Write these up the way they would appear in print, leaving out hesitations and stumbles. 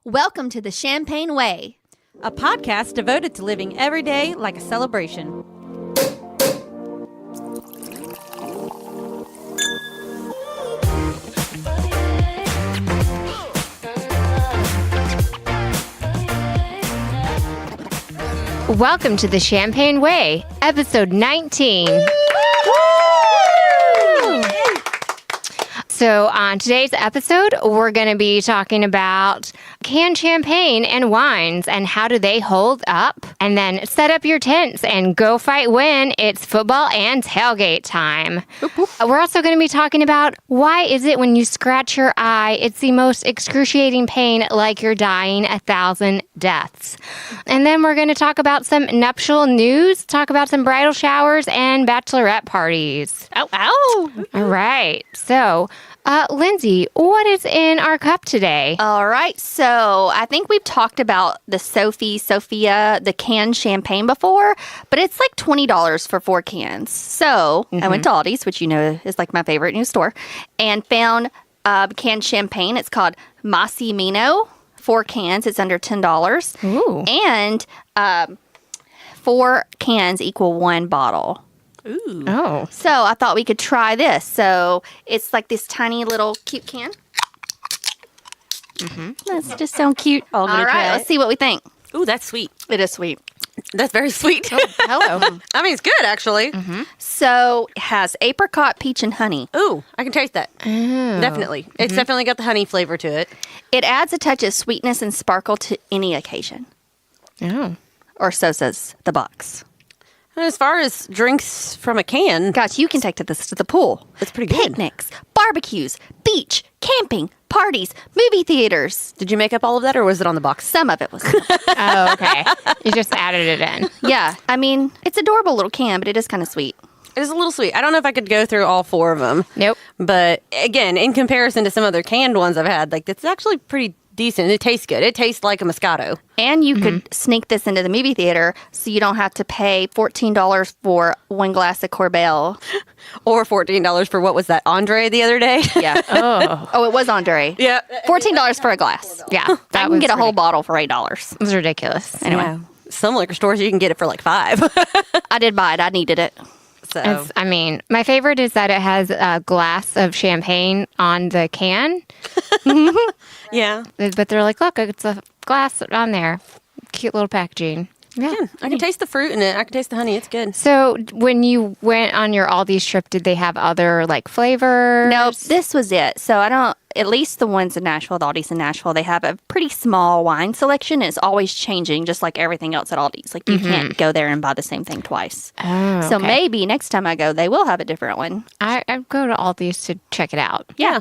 Welcome to the Champagne Way, a podcast devoted to living every day like a celebration. Welcome to the Champagne Way, episode 19. So on today's episode, we're going to be talking about canned champagne and wines and how do they hold up. And then set up your tents and go fight when it's football and tailgate time. We're also going to be talking about why is it when you scratch your eye, it's the most excruciating pain like you're dying 1,000 deaths. And then we're going to talk about some nuptial news, talk about some bridal showers and bachelorette parties. Ow, ow. All right. So, Lindsay, what is in our cup today? All right, so I think we've talked about the Sophia, the canned champagne before, but it's like $20 for 4 cans. So I went to Aldi's, which you know is like my favorite new store, and found canned champagne. It's called Massimino, 4 cans. It's under $10. Ooh. And 4 cans equal 1 bottle. Ooh. Oh. So I thought we could try this. So it's like this tiny little cute can. That's just so cute. All right, let's see what we think. Ooh, that's sweet. It is sweet. That's very sweet. Hello. I mean, it's good, actually. So it has apricot, peach, and honey. Ooh, I can taste that. Oh. Definitely. It's definitely got the honey flavor to it. It adds a touch of sweetness and sparkle to any occasion. Oh. Or so says the box. And as far as drinks from a can, Gosh, you can take this to the pool. it's pretty good. Picnics, barbecues, beach, camping, parties, movie theaters. Did you make up all of that, or was it on the box? Some of it was. Oh, okay. You just added it in. Yeah. I mean, it's adorable little can, but it is kind of sweet. It is a little sweet. I don't know if I could go through all 4 of them. Nope. But again, in comparison to some other canned ones I've had, like it's actually pretty decent. It tastes good. It tastes like a Moscato. And you could sneak this into the movie theater so you don't have to pay $14 for 1 glass of Corbel. Or $14 for what was that, Andre the other day? Yeah. Oh. Oh, it was Andre. Yeah. $14 for a glass. Yeah. I That can get a whole ridiculous. bottle for $8. It was ridiculous. Anyway, Wow. Some liquor stores you can get it for like $5. I did buy it. I needed it. So I mean, my favorite is that it has a glass of champagne on the can. yeah. But they're like, look, it's a glass on there. Cute little packaging. Yeah. I can taste the fruit in it. I can taste the honey. It's good. So when you went on your Aldi's trip, did they have other like flavors? Nope, this was it. So I don't, at least the ones in Nashville, the Aldi's in Nashville, they have a pretty small wine selection. It's always changing, just like everything else at Aldi's. Like you can't go there and buy the same thing twice. Oh, So okay. maybe next time I go, they will have a different one. I go to Aldi's to check it out. Yeah.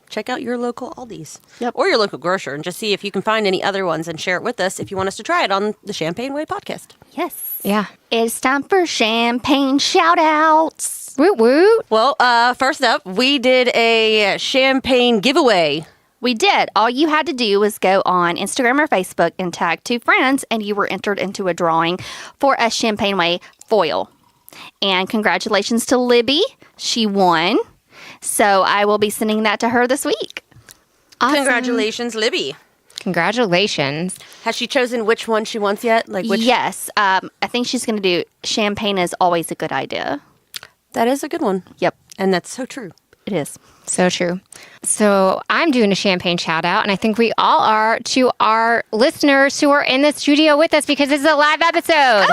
Check out your local Aldi's. Yep. Or your local grocer and just see if you can find any other ones and share it with us if you want us to try it on the Champagne Way podcast. Yes. Yeah. It's time for champagne shout outs. Woot woot. Well, first up, we did a champagne giveaway. We did. All you had to do was go on Instagram or Facebook and tag 2 friends, and you were entered into a drawing for a Champagne Way foil. And congratulations to Libby. She won. So I will be sending that to her this week. Awesome. Congratulations, Libby. Congratulations. Has she chosen which one she wants yet? Like which? Yes. I think she's going to do champagne is always a good idea. That is a good one. Yep, And that's so true. it is. So true. So I'm doing a champagne shout out, and I think we all are, to our listeners who are in the studio with us because this is a live episode.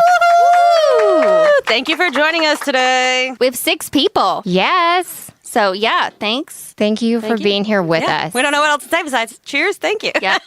Ooh, thank you for joining us today. We have 6 people. Yes. So yeah, thanks. Thank you for you. being here with Yeah, us. we don't know what else to say besides cheers. Thank you. Yep.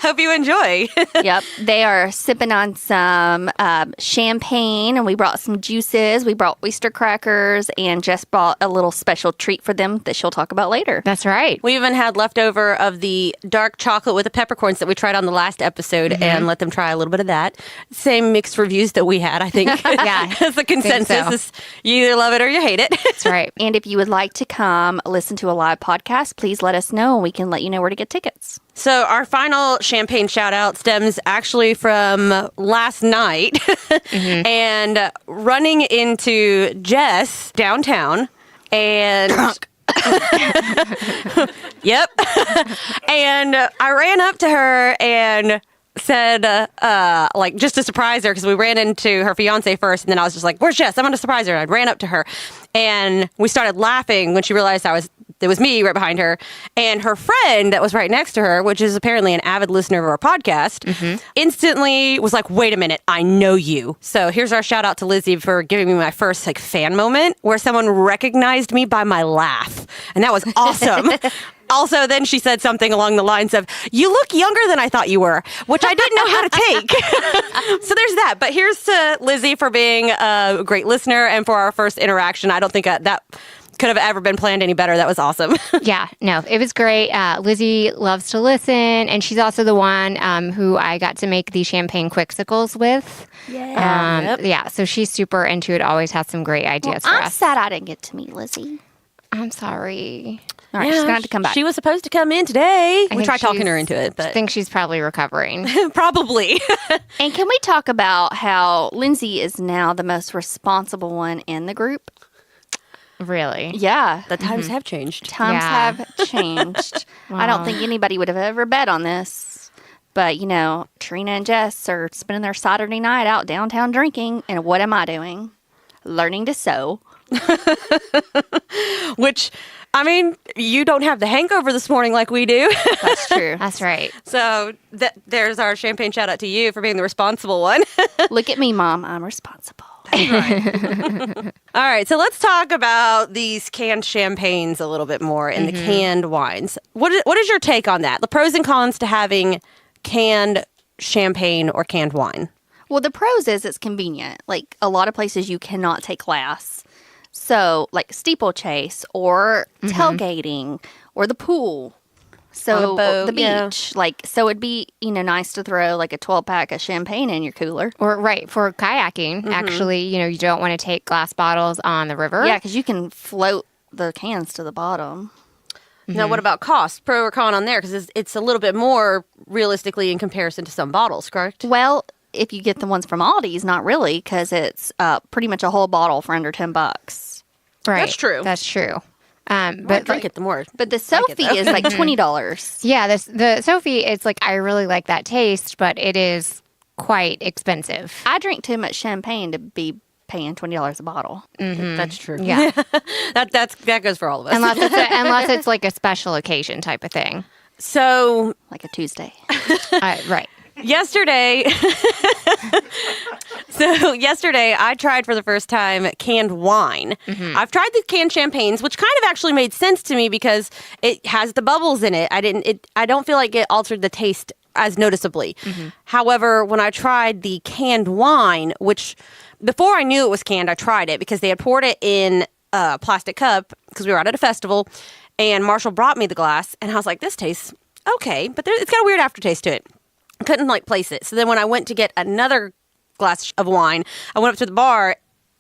Hope you enjoy. Yep. They are sipping on some champagne, and we brought some juices. We brought oyster crackers, and Jess brought a little special treat for them that she'll talk about later. That's right. We even had leftover of the dark chocolate with the peppercorns that we tried on the last episode and let them try a little bit of that. Same mixed reviews that we had, I think. Yeah, As the consensus so. is you either love it or you hate it. That's right. And if you would like to come listen to a live podcast, please let us know, and we can let you know where to get tickets. So our final champagne shout out stems actually from last night and running into Jess downtown and Yep. And I ran up to her and said, like, just to surprise her, because we ran into her fiance first, and then I was just like, where's Jess? I'm going to surprise her. And I ran up to her, and we started laughing when she realized it was me right behind her. And her friend that was right next to her, which is apparently an avid listener of our podcast, instantly was like, wait a minute, I know you. So here's our shout out to Lizzie for giving me my first like fan moment where someone recognized me by my laugh. And that was awesome. Also, then she said something along the lines of, you look younger than I thought you were, which I didn't know how to take. So there's that. But here's to Lizzie for being a great listener and for our first interaction. I don't think that could have ever been planned any better. That was awesome. Yeah, no, it was great. Lizzie loves to listen, and she's also the one who I got to make the champagne quicksicles with. Yeah, so she's super into it, always has some great ideas for I'm us. sad I didn't get to meet Lizzie. I'm sorry. All right, she's going to have to come back. She was supposed to come in today. We think tried talking she's- her into it, I but think she's probably recovering. probably. And can we talk about how Lindsay is now the most responsible one in the group? Really? Yeah. The times have changed. Times Yeah. have changed. I don't think anybody would have ever bet on this. But, you know, Trina and Jess are spending their Saturday night out downtown drinking. And what am I doing? Learning to sew. Which, I mean, you don't have the hangover this morning like we do. That's true. That's right. So there's our champagne shout out to you for being the responsible one. Look at me, Mom. I'm responsible. All right, so let's talk about these canned champagnes a little bit more and the canned wines. What is your take on that? The pros and cons to having canned champagne or canned wine? Well, the pros is it's convenient. Like a lot of places you cannot take glass. So like steeplechase or tailgating or the pool. So On a boat, the yeah. beach. Like so it'd be, you know, nice to throw like a 12-pack of champagne in your cooler. Or right, for kayaking, actually, you know, you don't want to take glass bottles on the river. Yeah, because you can float the cans to the bottom. Now, what about cost? Pro or con on there? Because it's a little bit more realistically in comparison to some bottles, correct? Well, if you get the ones from Aldi's, not really, because it's pretty much a whole bottle for under $10. Right. That's true. That's true. But But drink it the more. But the it, Sophie though. is like $20. yeah, the Sophie, it's like, I really like that taste, but it is quite expensive. I drink too much champagne to be paying $20 a bottle. That's true. Yeah. that goes for all of us. unless it's like a special occasion type of thing. So Like a Tuesday. Right. yesterday, I tried for the first time canned wine. I've tried the canned champagnes, which kind of actually made sense to me because it has the bubbles in it. I don't feel like it altered the taste as noticeably. However, when I tried the canned wine, which before I knew it was canned, I tried it because they had poured it in a plastic cup because we were out at a festival, and Marshall brought me the glass, and I was like, this tastes okay, but it's got a weird aftertaste to it. I couldn't like place it. So then when I went to get another glass of wine, I went up to the bar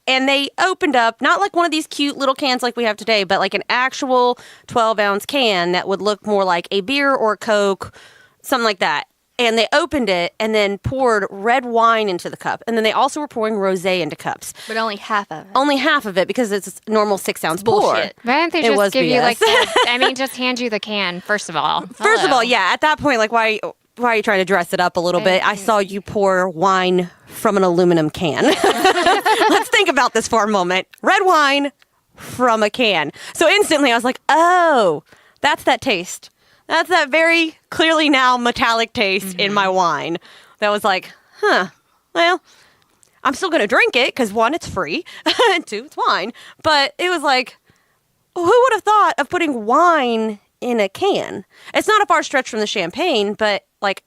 and they opened up, not like one of these cute little cans like we have today, but like an actual 12-ounce can that would look more like a beer or a Coke, something like that. And they opened it and then poured red wine into the cup. And then they also were pouring rosé into cups. But only half of it. Only half of it because it's a normal 6-ounce pour. bullshit. Why don't they It was just give you BS. like, just hand you the can, first of all. First of all, yeah, at that point, like, why are you trying to dress it up a little bit? I saw you pour wine from an aluminum can. Let's think about this for a moment. Red wine from a can. So instantly I was like, oh, that's that taste. That's that very clearly now metallic taste in my wine. That was like, well, I'm still going to drink it because one, it's free, and two, it's wine. But it was like, who would have thought of putting wine in a can? It's not a far stretch from the champagne, but like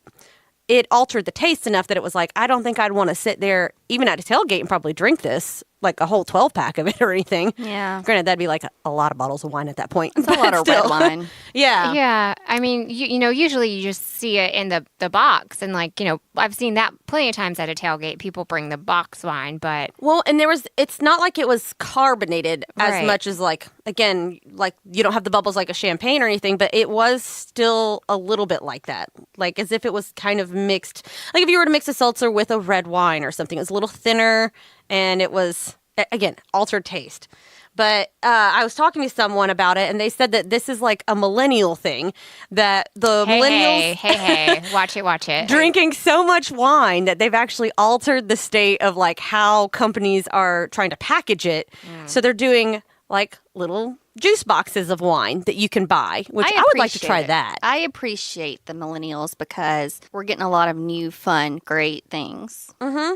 it altered the taste enough that it was like, I don't think I'd want to sit there even at a tailgate and probably drink this, like a whole 12-pack of it or anything. Yeah. Granted, that'd be like a lot of bottles of wine at that point. It's a lot of red wine. Yeah. Yeah, I mean, you know, usually you just see it in the box, and like, you know, I've seen that plenty of times at a tailgate. People bring the box wine, but Well, and it's not like it was carbonated as Right. much as like, again, like you don't have the bubbles like a champagne or anything, but it was still a little bit like that. Like as if it was kind of mixed. Like if you were to mix a seltzer with a red wine or something, it was a little thinner and it was, again, altered taste. But I was talking to someone about it, and they said that this is like a millennial thing, that the millennials Hey, watch it. drinking so much wine that they've actually altered the state of like how companies are trying to package it. So they're doing like little juice boxes of wine that you can buy, which I would like to try that. I appreciate the millennials because we're getting a lot of new, fun, great things. Mm-hmm.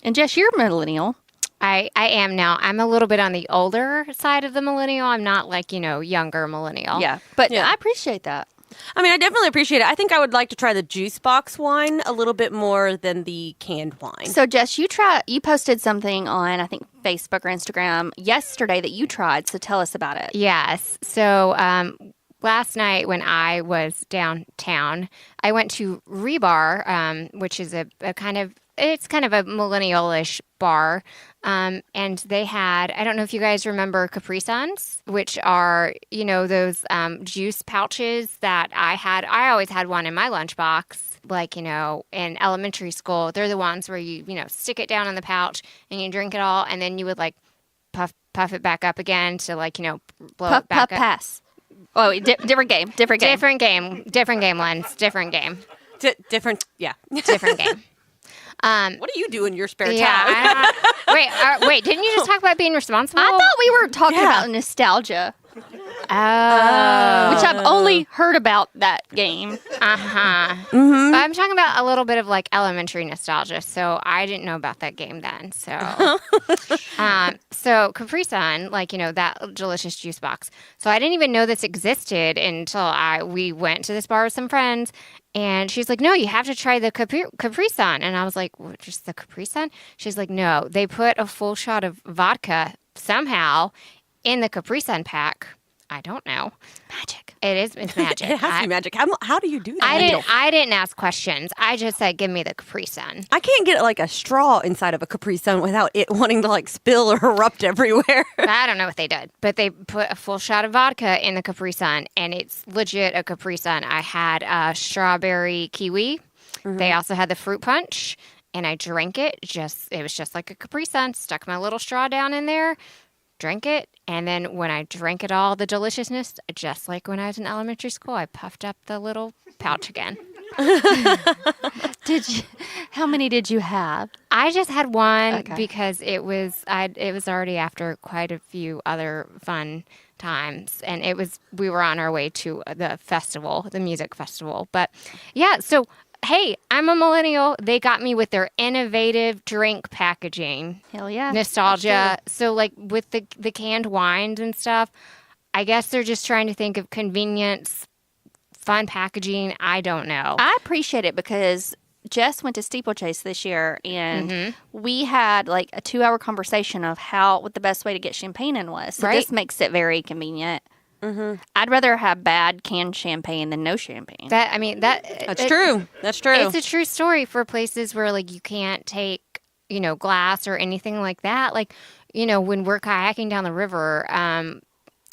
And Jess, you're a millennial. I am now. I'm a little bit on the older side of the millennial. I'm not like, younger millennial. Yeah, but I appreciate that. I mean, I definitely appreciate it. I think I would like to try the juice box wine a little bit more than the canned wine. So, Jess, you posted something on, I think, Facebook or Instagram yesterday that you tried. So tell us about it. Yes. So last night when I was downtown, I went to Rebar, which is a kind of a millennial-ish bar. And they had, I don't know if you guys remember Capri Suns, which are, those juice pouches that I always had one in my lunchbox, like, in elementary school. They're the ones where you stick it down in the pouch and you drink it all. And then you would like puff it back up again to like, blow Puff, it back puff, up. pass. Oh, different game. Different game, Lens. Different game. Different game. What do you do in your spare time? Wait, didn't you just talk about being responsible? I thought we were talking about nostalgia. Oh. Which I've only heard about that game. Mm-hmm. I'm talking about a little bit of like elementary nostalgia, so I didn't know about that game then. So, so Capri Sun, like, that delicious juice box. So I didn't even know this existed until we went to this bar with some friends. And she's like, no, you have to try the Capri Sun. And I was like, what, just the Capri Sun? She's like, no, they put a full shot of vodka somehow in the Capri Sun pack. I don't know. Magic. It's magic. It has to be magic. How do you do that? I didn't ask questions. I just said, give me the Capri Sun. I can't get like a straw inside of a Capri Sun without it wanting to like spill or erupt everywhere. I don't know what they did, but they put a full shot of vodka in the Capri Sun, and it's legit a Capri Sun. I had a strawberry kiwi. Mm-hmm. They also had the fruit punch, and I drank it. It was just like a Capri Sun. Stuck my little straw down in there, drank it, and then when I drank it all, the deliciousness, just like when I was in elementary school, I puffed up the little pouch again. How many did you have? I just had one because it was already after quite a few other fun times, and we were on our way to the music festival. But yeah, so hey, I'm a millennial. They got me with their innovative drink packaging. Hell yeah. Nostalgia. So like with the canned wines and stuff, I guess they're just trying to think of convenience, fun packaging. I don't know. I appreciate it because Jess went to Steeplechase this year, and we had like a 2-hour conversation of what the best way to get champagne in was. So this makes it very convenient. Mm-hmm. I'd rather have bad canned champagne than no champagne. That's true. That's true. It's a true story for places where like you can't take, glass or anything like that. Like, when we're kayaking down the river,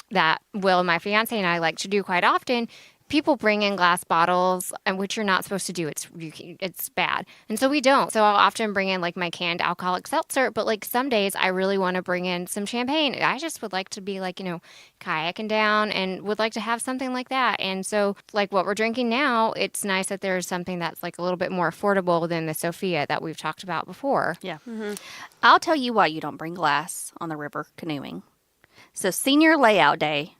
that Will, my fiance, and I like to do quite often. People bring in glass bottles, and which you're not supposed to do. It's bad, and so we don't. So I'll often bring in like my canned alcoholic seltzer. But like some days, I really want to bring in some champagne. I just would like to be like kayaking down, and would like to have something like that. And so like what we're drinking now, it's nice that there's something that's like a little bit more affordable than the Sophia that we've talked about before. Yeah, I'll tell you why you don't bring glass on the river canoeing. So senior layout day,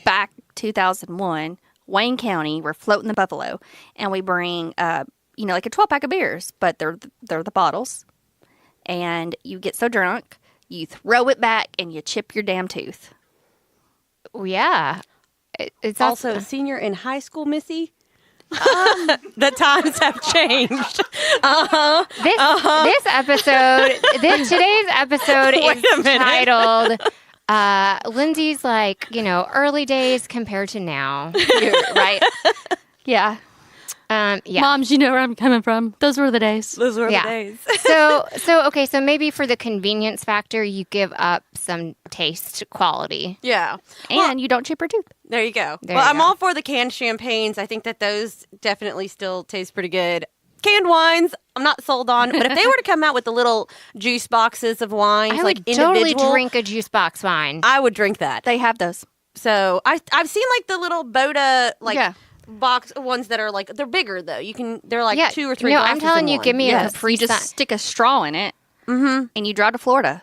back 2001. Wayne County, we're floating the Buffalo, and we bring, like a 12-pack of beers, but they're the bottles, and you get so drunk, you throw it back, and you chip your damn tooth. Yeah. It's also senior in high school, Missy. The times have changed. This episode, today's episode is titled... Lindsay's like, early days compared to now. Right? Yeah. Yeah. Moms, you know where I'm coming from. Those were the days. Those were the days. So maybe for the convenience factor, you give up some taste quality. Yeah. And you don't chip your tooth. There you go. I'm all for the canned champagnes. I think that those definitely still taste pretty good. canned wines, I'm not sold on. But if they were to come out with the little juice boxes of wines, I like would totally individual, drink a juice box wine. I would drink that. They have those. So I've seen like the little Boda Yeah. box ones that are like they're bigger though. They're like Yeah, 2 or 3 no, glasses I'm telling in you, one. give me a Yes. Capri You just Sun. stick a straw in it, and you drive to Florida.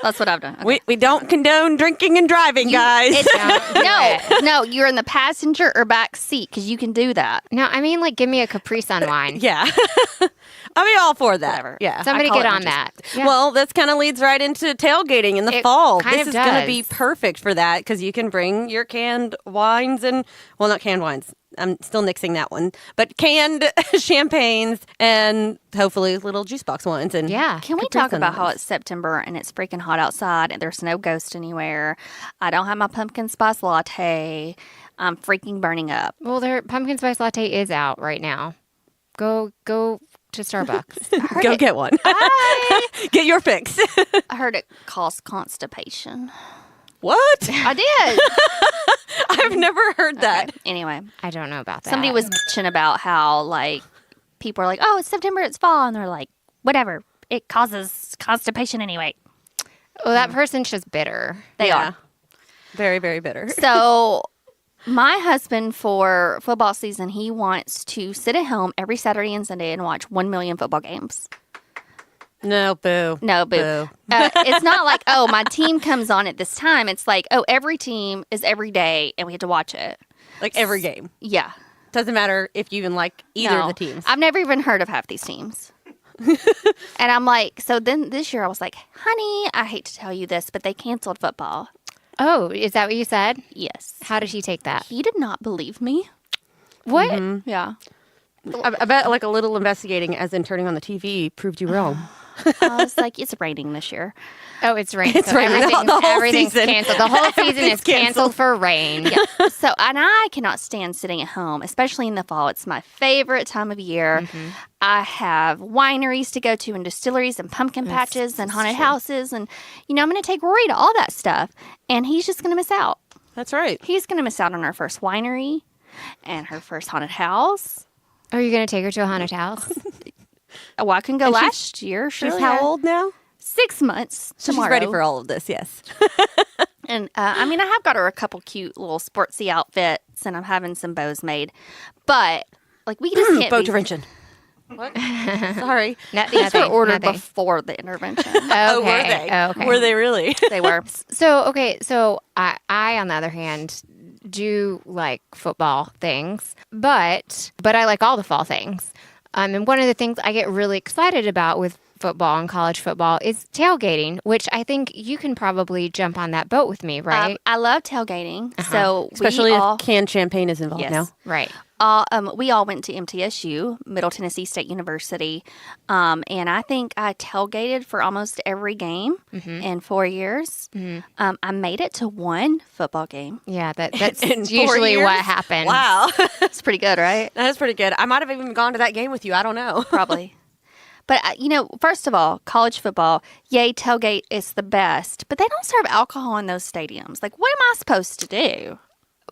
That's what I've done. Okay. We don't condone drinking and driving, guys. No, you're in the passenger or back seat because you can do that. No, I mean, like, give me a Capri Sun wine. Yeah. I'll be all for that. Whatever. Yeah. Somebody I call get it on that. Yeah. Well, this kind of leads right into tailgating in the It fall. kind This of is going to be does. perfect for that because you can bring your canned wines and, well, not canned wines. I'm still nixing that one. But canned champagnes and hopefully little juice box wines. And Yeah. Can we Capri talk Sun about how wines. it's September and it's freaking hot outside and there's no ghost anywhere? I don't have my pumpkin spice latte. I'm freaking burning up. Well, their pumpkin spice latte is out right now. Go to Starbucks. Go get one. Get your fix. I heard it caused constipation. What? I did. I've never heard that. Anyway, I don't know about that. somebody was bitching about how like people are like, "Oh, it's September, it's fall," and they're like, "Whatever, it causes constipation anyway." Well, that person's just bitter. They Yeah. are. Very, very bitter. So, my husband for football season, he wants to sit at home every Saturday and Sunday and watch 1 million football games. No, boo. No, boo. It's not like, oh, my team comes on at this time. It's like, oh, every team is every day and we have to watch it. Like every game. Yeah. Doesn't matter if you even like either No. of the teams. I've never even heard of half these teams. And I'm like, so then this year I was like, honey, I hate to tell you this, but they canceled football. Oh, is that what you said? Yes. How did he take that? He did not believe me. What? Yeah. I bet like a little investigating as in turning on the TV proved you wrong. I was like, it's raining this year. Oh, it's rain. It's so raining. Everything's, The whole everything's season. canceled. The whole season is Everything's canceled canceled. for rain. Yeah. So, and I cannot stand sitting at home, especially in the fall. It's my favorite time of year. I have wineries to go to and distilleries and pumpkin patches and haunted houses. And, I'm going to take Rory to all that stuff. And he's just going to miss out. That's right. He's going to miss out on her first winery and her first haunted house. Are you going to take her to a haunted house? Oh, I couldn't go And she's- last year. She's Surely how old now? 6 months. So tomorrow. she's ready for all of this, yes. And I mean, I have got her a couple cute little sportsy outfits, and I'm having some bows made. But like, we just can't. Bow be- intervention. What? Sorry. Nothing. These were ordered nothing. before the intervention. Oh, were Okay, they? okay. Were they really? They were. So I on the other hand do like football things, but I like all the fall things. And one of the things I get really excited about with football and college football is tailgating, which I think you can probably jump on that boat with me, right? I love tailgating. So Especially we all, if canned champagne is involved Yes. now. Right. we all went to MTSU, Middle Tennessee State University, and I think I tailgated for almost every game in 4 years. I made it to one football game. Yeah, that's In 4 usually years? what happens. Wow. It's pretty good, right? That is pretty good. I might have even gone to that game with you. I don't know. Probably. But, first of all, college football, yay, tailgate is the best. But they don't serve alcohol in those stadiums. Like, what am I supposed to do?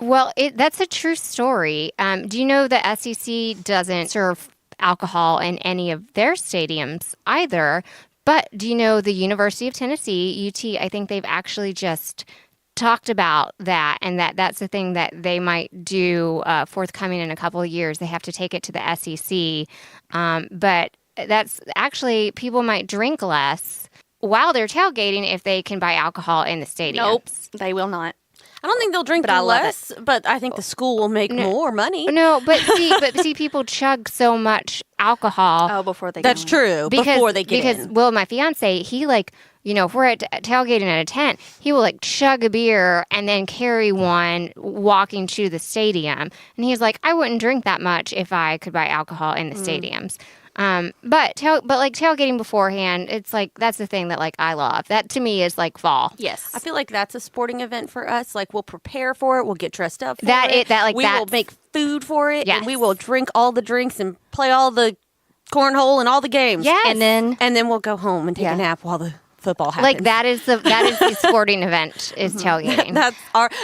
Well, that's a true story. Do you know the SEC doesn't serve alcohol in any of their stadiums either? But do you know the University of Tennessee, UT, I think they've actually just talked about that, and that's the thing that they might do forthcoming in a couple of years. They have to take it to the SEC. But that's actually, people might drink less while they're tailgating if they can buy alcohol in the stadium. Nope, they will not. I don't think they'll drink But I love less, but I think the school will make more money. No, but see, people chug so much alcohol. Oh, before they That's go in. true. Before they get because in. well, my fiance, he if we're at tailgating at a tent, he will chug a beer and then carry one walking to the stadium. And he's like, I wouldn't drink that much if I could buy alcohol in the stadiums. But tailgating beforehand, it's that's the thing that I love. That to me is fall. Yes. I feel like that's a sporting event for us. We'll prepare for it. We'll get dressed up for That it. it- we will make food for it. Yes. And we will drink all the drinks and play all the cornhole and all the games. Yes. And then we'll go home and take Yeah. a nap while the football happens. that is the sporting event is tailgating. That's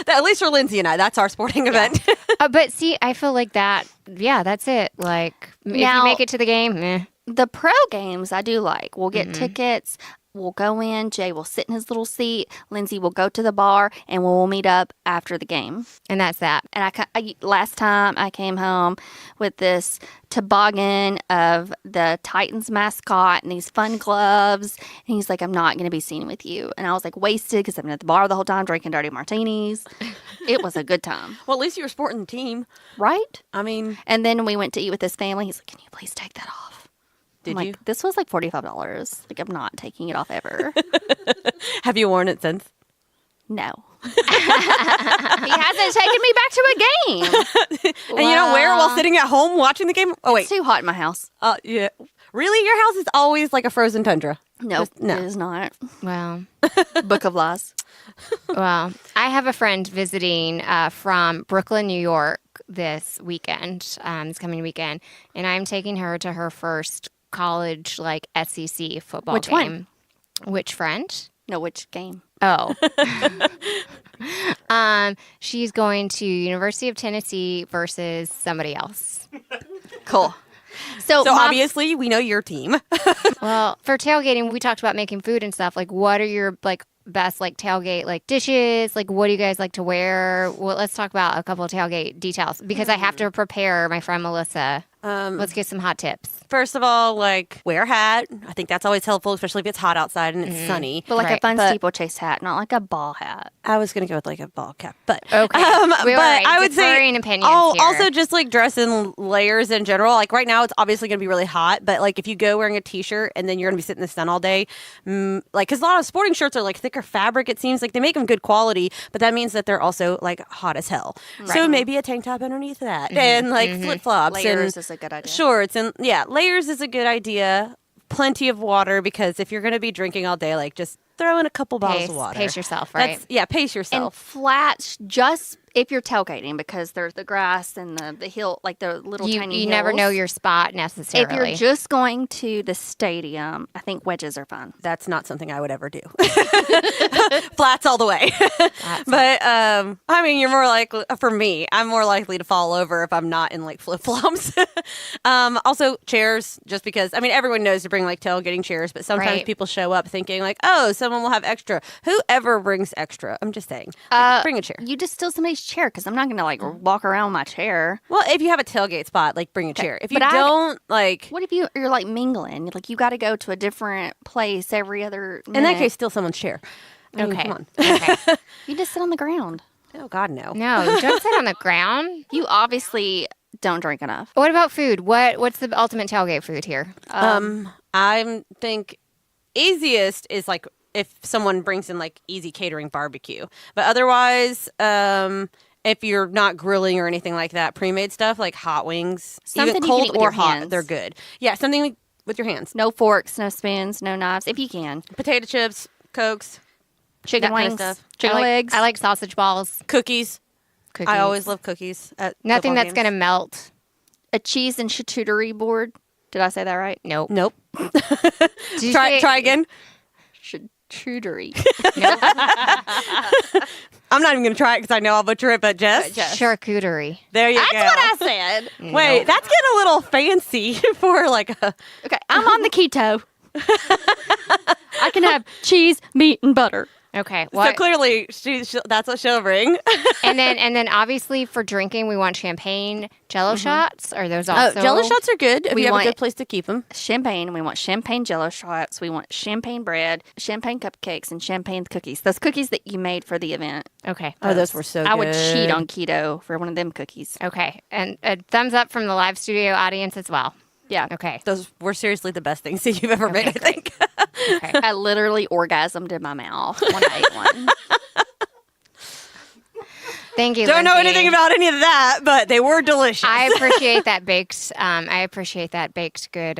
at least for Lindsay and I, that's our sporting event. But see, I feel like that, yeah, that's it. Like, if Now- you make it to the game, The pro games I do like. We'll get tickets. We'll go in. Jay will sit in his little seat. Lindsay will go to the bar, and we'll meet up after the game. and that's that. And last time I came home with this toboggan of the Titans mascot and these fun gloves. And he's like, I'm not going to be seen with you. And I was like wasted because I've been at the bar the whole time drinking dirty martinis. It was a good time. Well, at least you were sporting the team. Right? I mean, And then we went to eat with his family. He's like, can you please take that off? did I'm you? like, this was like $45. Like, I'm not taking it off ever. Have you worn it since? No. He hasn't taken me back to a game. And you don't wear it while sitting at home watching the game? Oh, wait. It's too hot in my house. Yeah. Really? Your house is always like a frozen tundra? Nope, No. it is not. Well, Book of Lies. well, I have a friend visiting from Brooklyn, New York this weekend, this coming weekend, and I'm taking her to her first college, like, SEC football Which game. one? Which friend? No, which game? Oh. She's going to University of Tennessee versus somebody else. Cool. So So my- obviously, we know your team. Well, for tailgating, we talked about making food and stuff. Like, what are your, like, best, like, tailgate, like, dishes? Like, what do you guys like to wear? Well, let's talk about a couple of tailgate details because I have to prepare my friend Melissa. Let's get some hot tips. First of all, like, wear a hat. I think that's always helpful, especially if it's hot outside and it's sunny. but like a Right, fun but- steeplechase hat, not like a ball hat. I was going to go with like a ball cap, but Okay. but We were I would say differing opinions here. also just like dress in layers in general. Like right now, it's obviously going to be really hot, but like if you go wearing a t-shirt and then you're going to be sitting in the sun all day, like because a lot of sporting shirts are like thicker fabric. It seems like they make them good quality, but that means that they're also like hot as hell. So maybe a tank top underneath that and like flip flops. Layers is a good idea. Shorts and layers is a good idea. Plenty of water because if you're going to be drinking all day, like just throw in a couple bottles of water. Pace yourself, right? Pace And yourself. flats, just if you're tailgating, because there's the grass and the hill, like the little tiny You never hills. know your spot If necessarily. you're just going to the stadium, I think wedges are fun. That's not something I would ever do. Flats all the way. But I mean, you're more likely for me. I'm more likely to fall over if I'm not in like flip flops. Also, chairs. Just because I mean, everyone knows to bring like tailgating chairs, but sometimes Right. people show up thinking like, oh, someone will have extra. Whoever brings extra. I'm just saying, like, bring a chair. You just steal somebody's chair because I'm not going to like walk around with my chair. Well, if you have a tailgate spot, like bring a chair. If you but don't, like, What if you're like mingling? Like you got to go to a different place every other minute. in that case, steal someone's chair. I mean, Okay. come on. Okay. You just sit on the ground. Oh God, no. No, you don't sit on the ground. You obviously don't drink enough. What about food? What's the ultimate tailgate food here? I think easiest is like if someone brings in like easy catering barbecue. But otherwise, if you're not grilling or anything like that, pre-made stuff like hot wings, Something even you can cold eat with or your hot, hands. they're good. Yeah, something like with your hands. No forks, no spoons, no knives, if you can. Potato chips, Cokes, Chicken that kind wings, of stuff. chicken legs. I like sausage balls. cookies. Cookies. I always love cookies. At Nothing football that's games. gonna melt. a cheese and charcuterie board. Did I say that right? Nope. Nope. Did you say- Try again. Charcuterie. I'm not even going to try it because I know I'll butcher it, but Jess. Charcuterie. There you That's go. what I said. Wait, that's getting a little fancy for like a. Okay, I'm on the keto. I can have cheese, meat, and butter. Okay. So What? clearly, that's what she'll bring. and then obviously for drinking, we want champagne Jello shots. Are those also? Oh, Jello shots are good if We you have a want- good place to keep them. Champagne. We want champagne Jello shots. We want champagne bread, champagne cupcakes, and champagne cookies. Those cookies that you made for the event. Okay. Oh, those were so I would good. cheat on keto for one of them cookies. Okay. And a thumbs up from the live studio audience as well. Yeah. Okay. Those were seriously the best things that you've ever made, I think. Okay. I literally orgasmed in my mouth when I ate one. Thank you. Don't know Lindsay. anything about any of that, but they were delicious. I appreciate that baked. I appreciate that baked good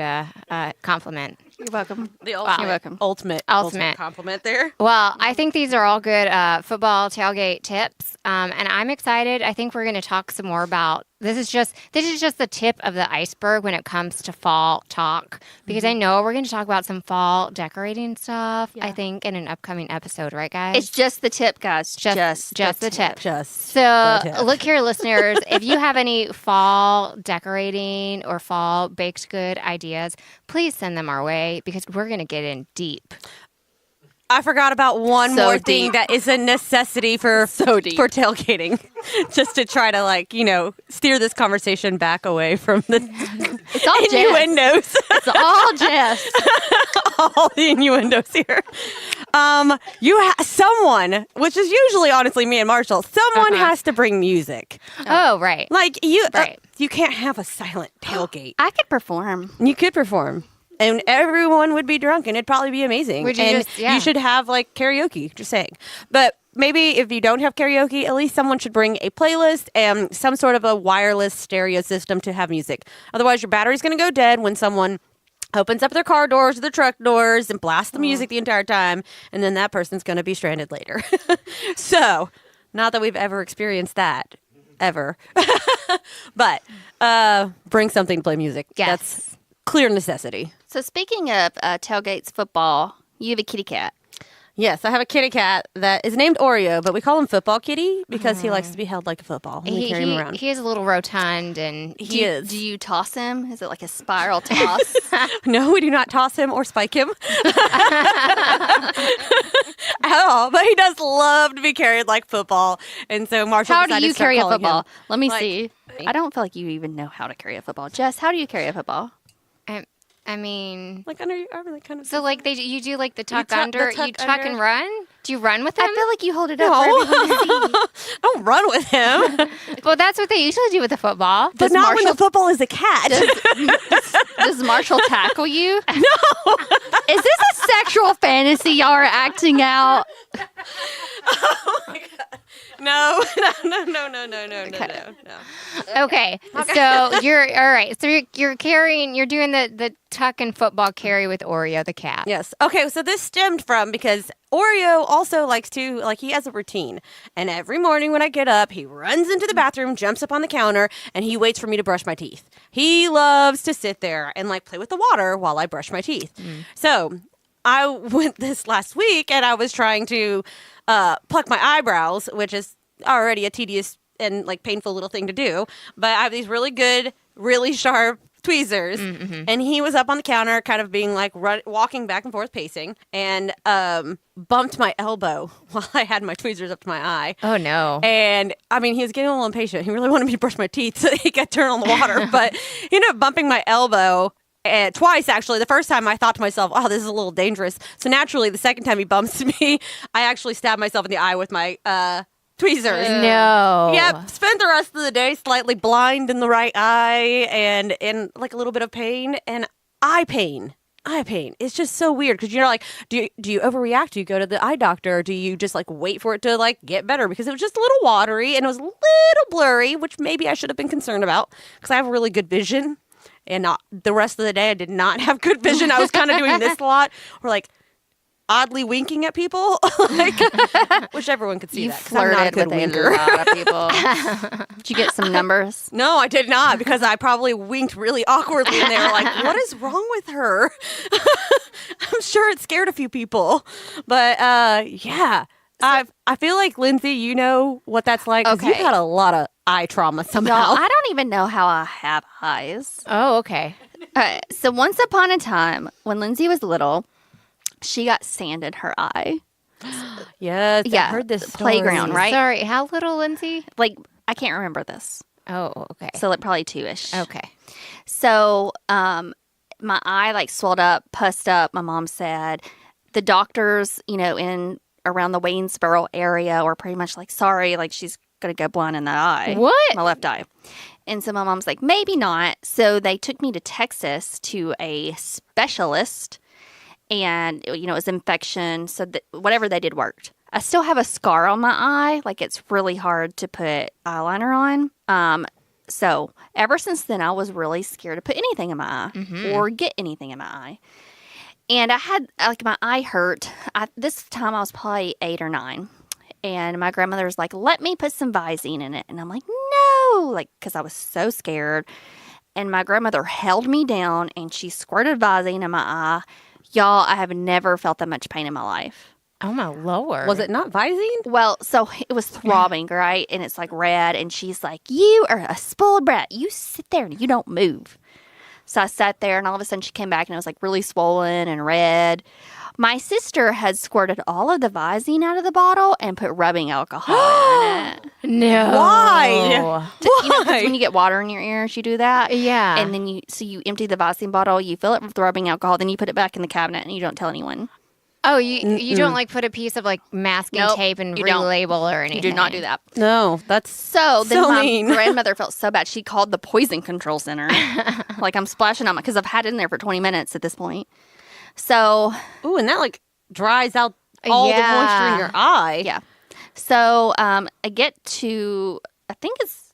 compliment. You're welcome. the You're ultimate, welcome. Ultimate. compliment there. Well, I think these are all good football tailgate tips, and I'm excited. I think we're going to talk some more about this is just the tip of the iceberg when it comes to fall talk, because I know we're going to talk about some fall decorating stuff. I think in an upcoming episode, right, guys? It's just the tip, guys. Just the tip. Just So, the tip. look here, listeners. If you have any fall decorating or fall baked good ideas, please send them our way because we're going to get in deep. I forgot about one So more thing deep. that is a necessity for So deep. for tailgating, just to try to steer this conversation back away from the It's all Jess. innuendos. It's all Jess. All the innuendos here. Someone, which is usually honestly me and Marshall, someone has to bring music. Oh, right. Like you, Right. you can't have a silent tailgate. I could perform. You could perform. And everyone would be drunk, and it'd probably be amazing. Would you and just- yeah. you should have like karaoke. Just saying. But maybe if you don't have karaoke, at least someone should bring a playlist and some sort of a wireless stereo system to have music. Otherwise, your battery's going to go dead when someone opens up their car doors or their truck doors and blasts the music the entire time, and then that person's going to be stranded later. So, not that we've ever experienced that. Ever. But bring something to play music. Yes. That's clear necessity. So speaking of tailgates football, you have a kitty cat. Yes, I have a kitty cat that is named Oreo, but we call him Football Kitty because he likes to be held like a football. And we carry him around. He is a little rotund and He is. Do you toss him? Is it like a spiral toss? No, we do not toss him or spike him at all. But he does love to be carried like football, and so Marshall. How decided do you to start carry a calling football? him. Let me Like- see. I don't feel like you even know how to carry a football. Jess, how do you carry a football? I mean, Like under your arm, like kind of. so like you do like the tuck tuck- the under, tuck you tuck under. and run? Do you run with him? I feel like you hold it up No. for everyone to see. I don't run with him, Well, that's what they usually do with the football. but not when the football is a cat. Does Marshall tackle you? No. Is this a sexual fantasy y'all are acting out? No. Okay, so you're all right. So you're carrying, you're doing the tuck and football carry with Oreo the cat. Yes. Okay, so this stemmed from because Oreo also likes to, he has a routine. And every morning when I get up, he runs into the bathroom, jumps up on the counter, and he waits for me to brush my teeth. He loves to sit there and, play with the water while I brush my teeth. So I went this last week, and I was trying to pluck my eyebrows, which is already a tedious and, painful little thing to do. But I have these really good, really sharp tweezers, and he was up on the counter kind of being walking back and forth pacing, and bumped my elbow while I had my tweezers up to my eye. Oh no. And I mean, he was getting a little impatient. He really wanted me to brush my teeth so that he could turn on the water, but he ended up bumping my elbow twice, actually. The first time I thought to myself, oh, this is a little dangerous. So naturally, the second time he bumps me, I actually stabbed myself in the eye with my tweezers. No. Yep, spent the rest of the day slightly blind in the right eye and in a little bit of pain and eye pain. Eye pain. It's just so weird because do you overreact? Do you go to the eye doctor? Or do you just wait for it to get better? Because it was just a little watery and it was a little blurry, which maybe I should have been concerned about because I have really good vision. And not the rest of the day, I did not have good vision. I was kind of doing this a lot, or oddly winking at people, which everyone could see You that. 'Cause I'm not a flirted good with winker. a lot of people. Did you get some numbers? No, I did not because I probably winked really awkwardly, and they were like, "What is wrong with her?" I'm sure it scared a few people, but yeah. I feel like Lindsay, you know what that's like. 'Cause you've Okay. had a lot of eye trauma No, somehow. I don't even know how I have eyes. Oh, okay. All right, so once upon a time, when Lindsay was little, she got sand in her eye. Yes, I Yeah, heard this the playground, story. right? Sorry, how little, Lindsay? I can't remember this. Oh, okay. So probably 2-ish. Okay. So my eye swelled up, pussed up. My mom said the doctors, in around the Waynesboro area were pretty much sorry, she's gonna go blind in that eye. What? My left eye. And so my mom's like, maybe not. So they took me to Texas to a specialist, and it was infection. So whatever they did worked. I still have a scar on my eye. It's really hard to put eyeliner on. So ever since then, I was really scared to put anything in my eye or get anything in my eye. And I had, my eye hurt. This time I was probably 8 or 9. And my grandmother was like, let me put some Visine in it. And I'm like, no, like, because I was so scared. And my grandmother held me down and she squirted Visine in my eye. Y'all, I have never felt that much pain in my life. Oh, my Lord. Was it not Visine? Well, so it was throbbing, right? And it's like red. And she's like, you are a spoiled brat. You sit there and you don't move. So I sat there and all of a sudden she came back and it was like really swollen and red. My sister had squirted all of the Visine out of the bottle and put rubbing alcohol in it. No. Why? You know, 'cause when you get water in your ears, you do that. Yeah. And then you empty the Visine bottle, you fill it with rubbing alcohol, then you put it back in the cabinet and you don't tell anyone. Oh, you don't like put a piece of like masking Nope, tape and you don't. relabel or anything? You do not do that. No, that's So then so my mean. grandmother felt so bad. She called the poison control center. Like I'm splashing on my, because I've had it in there for 20 minutes at this point. So Ooh, and that like dries out all the moisture in your eye. yeah. So I get to, I think it's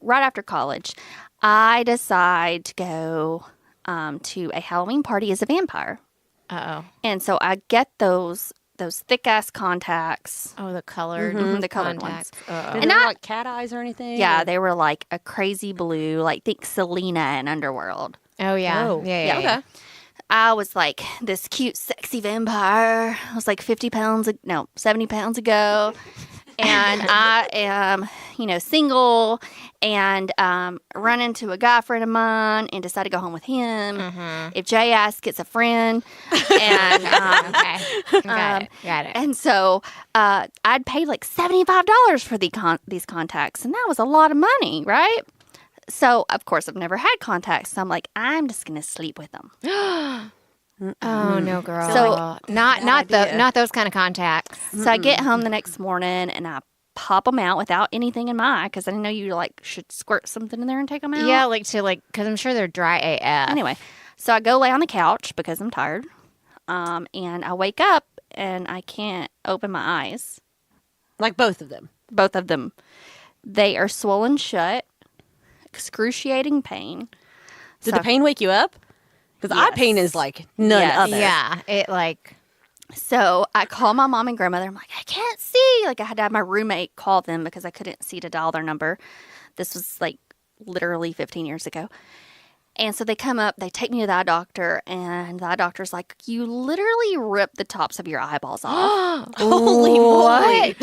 right after college, I decide to go to a Halloween party as a vampire. Uh-oh. And so I get those thick ass contacts. Oh, the colored, the colored contacts. Did Uh-oh. they look like cat eyes or anything? Yeah, Or- they were like a crazy blue, like think Selena in Underworld. Oh, yeah. Oh, Yeah. okay. I was like this cute, sexy vampire. I was like 70 pounds ago. And I am, single and run into a guy friend of mine and decide to go home with him. If Jay asks, it's a friend. And Okay. Got it. and so I'd paid like $75 for these contacts. And that was a lot of money, right? So, of course, I've never had contacts. So I'm like, I'm just going to sleep with them. Oh, no, girl. So- not those kind of contacts. So I get home the next morning and I pop them out without anything in my eye because I didn't know you should squirt something in there and take them out. Yeah, because I'm sure they're dry AF. Anyway, so I go lay on the couch because I'm tired. And I wake up and I can't open my eyes. Like both of them. Both of them. They are swollen shut. Excruciating pain. Did So- the pain wake you up? Because eye pain is like none Yes. other. Yeah, it like, So I call my mom and grandmother. I'm like, I can't see. Like I had to have my roommate call them because I couldn't see to dial their number. This was like literally 15 years ago. And so they come up, they take me to the eye doctor, and the eye doctor's like, you literally ripped the tops of your eyeballs off. Holy moly.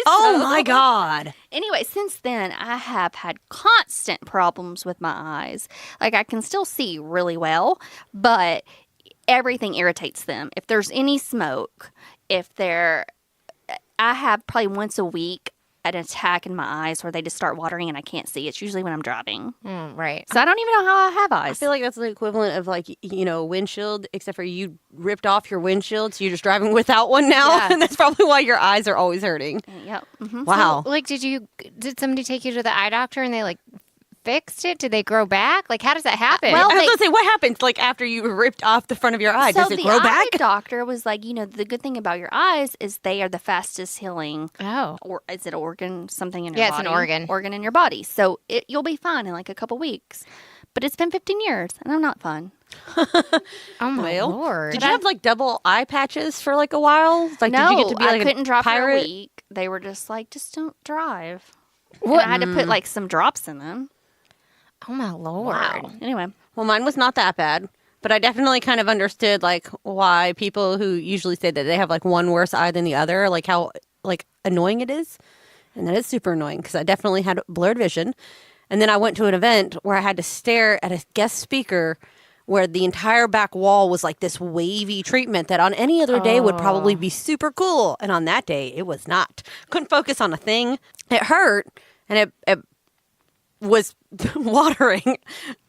Oh my God. Anyway, since then, I have had constant problems with my eyes. Like, I can still see really well, but everything irritates them. If there's any smoke, I have probably once a week an attack in my eyes where they just start watering and I can't see. It's usually when I'm driving. right. So I don't even know how I have eyes. I feel like that's the equivalent of like, windshield, except for you ripped off your windshield. So you're just driving without one now. Yeah. And that's probably why your eyes are always hurting. Yep. Mm-hmm. Wow. Like, did somebody take you to the eye doctor and they like fixed it? Did they grow back? Like, how does that happen? well, I was going to say, what happens like after you ripped off the front of your eye? So Does it the grow eye back? doctor was like, the good thing about your eyes is they are the fastest healing. oh. Or is it organ? Something in your Yeah, body? it's an organ. Organ in your body. So you'll be fine in like a couple weeks. But it's been 15 years and I'm not fun. Oh, my Well, Lord. Did you have like double eye patches for like a while? Like, no, did you get to be like I couldn't drive for a pirate? week. They were just like, just don't drive. And I had to put like some drops in them. Oh, my Lord. Anyway, Well, mine was not that bad, but I definitely kind of understood like why people who usually say that they have like one worse eye than the other, like how like annoying it is. And that is super annoying because I definitely had blurred vision. And then I went to an event where I had to stare at a guest speaker where the entire back wall was like this wavy treatment that on any other day would probably be super cool. And on that day, it was not. Couldn't focus on a thing. It hurt and it was watering.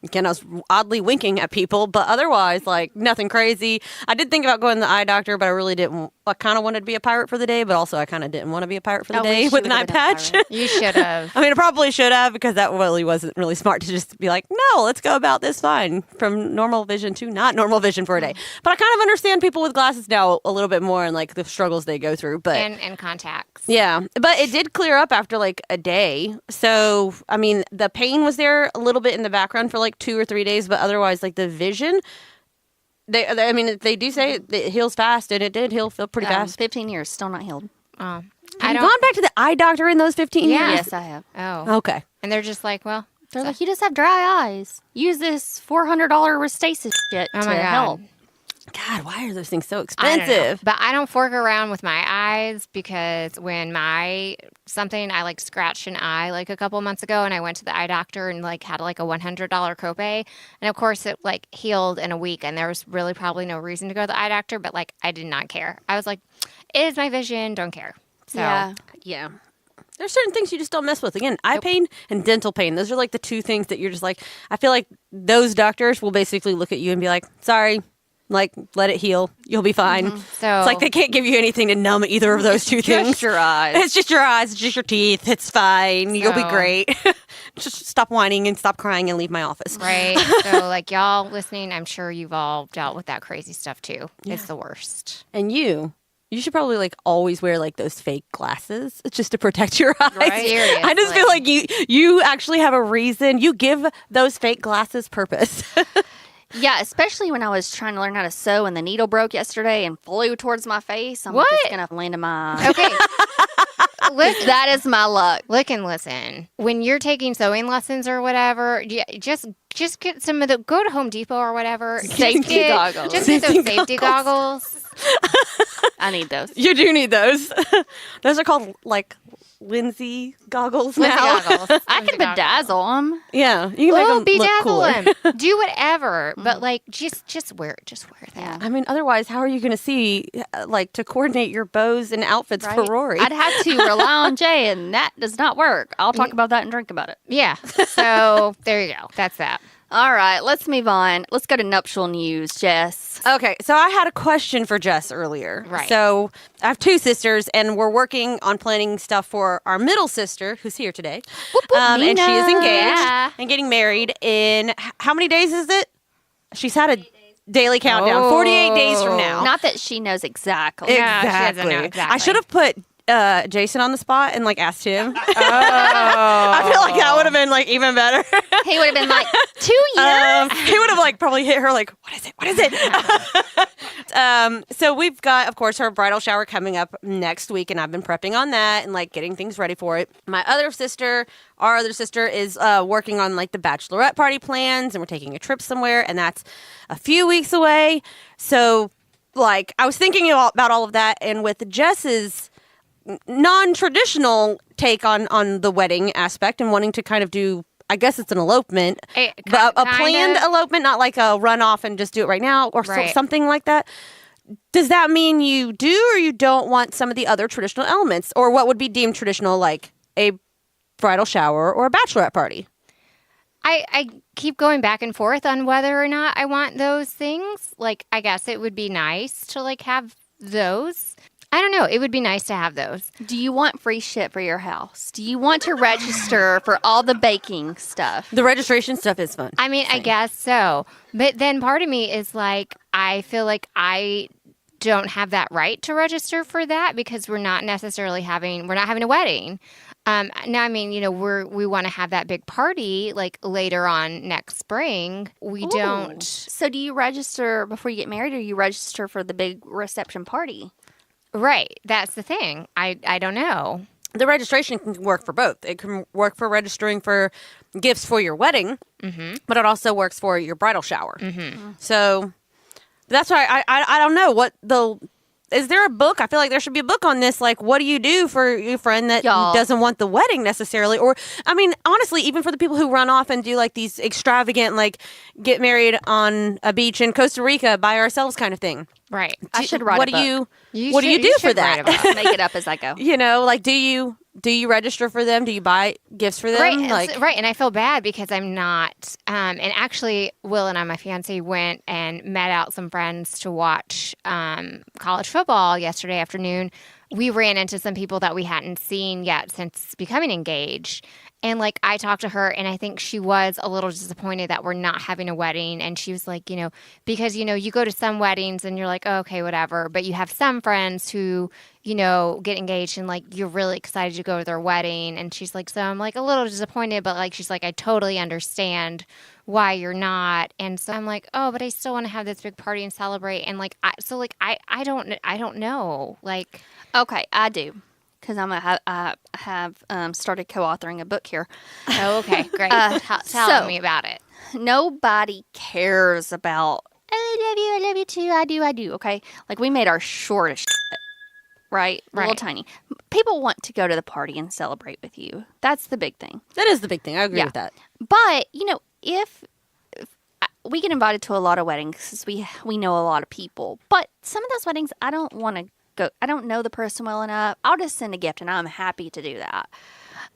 Again, I was oddly winking at people, but otherwise, like, nothing crazy. I did think about going to the eye doctor, but I really didn't. I kind of wanted to be a pirate for the day, but also I kind of didn't want to be a pirate for the I day wish with you an eye would've been a patch. pirate. You should have. I mean, I probably should have because that really wasn't really smart to just be like, no, let's go about this fine from normal vision to not normal vision for a day. But I kind of understand people with glasses now a little bit more and like the struggles they go through. But and contacts. yeah, but it did clear up after like a day. So, I mean, the pain was there a little bit in the background for like 2 or 3 days, but otherwise, like the vision, they do say it heals fast, and it did heal pretty fast. 15 years, still not healed. Oh. Have you gone back to the eye doctor in those 15 Yeah. years? Yes, I have. Oh. Okay. And they're just like, well, They're like, you just have dry eyes. Use this $400 Restasis shit oh to my God. help. God, why are those things so I don't know. expensive? But I don't fork around with my eyes because when I like scratched an eye like a couple months ago and I went to the eye doctor and like had like a $100 copay. And of course it like healed in a week and there was really probably no reason to go to the eye doctor, but like I did not care. I was like, it is my vision, don't care. So Yeah. There's certain things you just don't mess with. Again, eye pain and dental pain. Those are like the two things that you're just like, I feel like those doctors will basically look at you and be like, sorry, like, let it heal. You'll be fine. So It's like they can't give you anything to numb either of those two things. Just your eyes. It's just your eyes. It's just your teeth. It's fine. You'll be So- great. Just stop whining and stop crying and leave my office. right. So like y'all listening, I'm sure you've all dealt with that crazy stuff too. It's the worst. And you should probably like always wear like those fake glasses just to protect your eyes. Right. I just feel like you actually have a reason. You give those fake glasses purpose. Yeah, especially when I was trying to learn how to sew and the needle broke yesterday and flew towards my face. I'm What? just going to land in my eye. Okay. That is my luck. Look and listen. When you're taking sewing lessons or whatever, just get some of the go to Home Depot or whatever. Safety goggles. Just get those Safety safety goggles. I need those. You do need those. Those are called like Lindsay goggles Lindsay now. goggles. I can bedazzle them. Yeah, you can make Oh, them look cooler. bedazzle them. Do whatever, but like just wear that. I mean, otherwise, how are you going to see, like, to coordinate your bows and outfits for Right? Rory? I'd have to rely on Jay, and that does not work. I'll talk about that and drink about it. Yeah. So there you go. That's that. All right, let's move on. Let's go to nuptial news, Jess. Okay, so I had a question for Jess earlier. Right. So I have two sisters, and we're working on planning stuff for our middle sister, who's here today. And she is Nina. engaged Yeah. and getting married in how many days is it? She's had a daily countdown. 48 days from now. Not that she knows exactly. Yeah. she doesn't know exactly. I should have put Jason on the spot and like asked him. I feel like that would have been like even better. He would have been like, 2 years? He would have like probably hit her like, what is it? What is it? So we've got, of course, her bridal shower coming up next week, and I've been prepping on that and like getting things ready for it. Our other sister is working on like the bachelorette party plans, and we're taking a trip somewhere, and that's a few weeks away. So like I was thinking about all of that, and with Jess's non-traditional take on the wedding aspect and wanting to kind of do, I guess it's an elopement, but a planned elopement, not like a run off and just do it right now or something like that. Does that mean you do or you don't want some of the other traditional elements, or what would be deemed traditional, like a bridal shower or a bachelorette party? I keep going back and forth on whether or not I want those things. Like, I guess it would be nice to like have those. I don't know. It would be nice to have those. Do you want free shit for your house? Do you want to register for all the baking stuff? The registration stuff is fun. I mean, I guess so. But then part of me is like, I feel like I don't have that right to register for that because we're not having a wedding. Now, I mean, you know, we want to have that big party like later on next spring. We don't. So do you register before you get married, or you register for the big reception party? Right. That's the thing. I don't know. The registration can work for both. It can work for registering for gifts for your wedding, but it also works for your bridal shower. So that's why I don't know is there a book? I feel like there should be a book on this. Like, what do you do for your friend that doesn't want the wedding necessarily? Or, I mean, honestly, even for the people who run off and do like these extravagant, like get married on a beach in Costa Rica by ourselves kind of thing. Right. I should write What a do book. what do you do for that? Make it up as I go. You know, like, do you register for them? Do you buy gifts for them? Right, right. And I feel bad because I'm not. And actually, Will and I, my fiance, went and met out some friends to watch college football yesterday afternoon. We ran into some people that we hadn't seen yet since becoming engaged. And like I talked to her, and I think she was a little disappointed that we're not having a wedding. And she was like, you know, because, you know, you go to some weddings and you're like, oh, okay, whatever. But you have some friends who, you know, get engaged and like you're really excited to go to their wedding. And she's like, so I'm like a little disappointed, but like she's like, I totally understand why you're not. And so I'm like, oh, but I still want to have this big party and celebrate. And like, I don't know. Like, Okay, I do. because I have started co-authoring a book here. Oh, okay, great. Tell me about it. Nobody cares about, I love you too, I do, okay? Like, we made our short as shit, right? Little tiny. People want to go to the party and celebrate with you. That's the big thing. That is the big thing. I agree with that. But, if we get invited to a lot of weddings because we know a lot of people. But some of those weddings, I don't want to go. I don't know the person well enough. I'll just send a gift, and I'm happy to do that.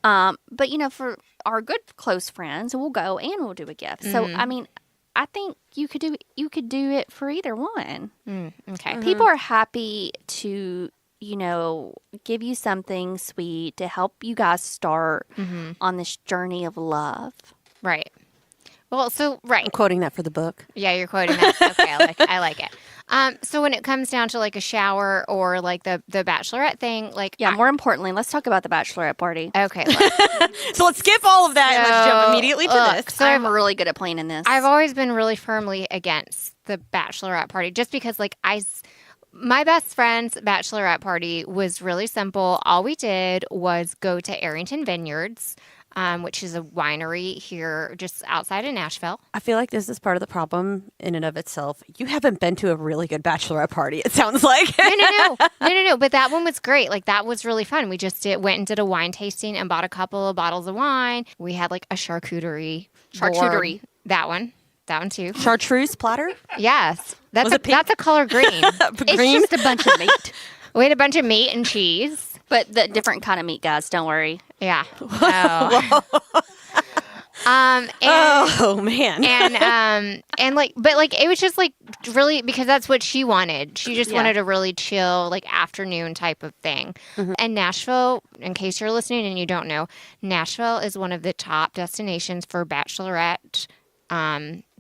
But, for our good close friends, we'll go and we'll do a gift. So, I mean, I think you could do it for either one. Okay. People are happy to, give you something sweet to help you guys start on this journey of love. Right. Well, I'm quoting that for the book. Yeah, you're quoting that. Okay, I like it. So when it comes down to like a shower or like the bachelorette thing, like more importantly, let's talk about the bachelorette party. Okay. So let's skip all of that and let's jump immediately to this. So I'm really good at planning this. I've always been really firmly against the bachelorette party just because my best friend's bachelorette party was really simple. All we did was go to Arrington Vineyards, which is a winery here just outside of Nashville. I feel like this is part of the problem in and of itself. You haven't been to a really good bachelorette party, it sounds like. No. But that one was great. Like, that was really fun. We just went and did a wine tasting and bought a couple of bottles of wine. We had like a charcuterie. Charcuterie. That one too. Chartreuse platter? Yes. That's a color green. It's just a bunch of meat. We had a bunch of meat and cheese. But the different kind of meat, guys. Don't worry. Yeah. Oh. Oh man. But it was just like really because that's what she wanted. She just wanted a really chill like afternoon type of thing. And Nashville, in case you're listening and you don't know, Nashville is one of the top destinations for bachelorette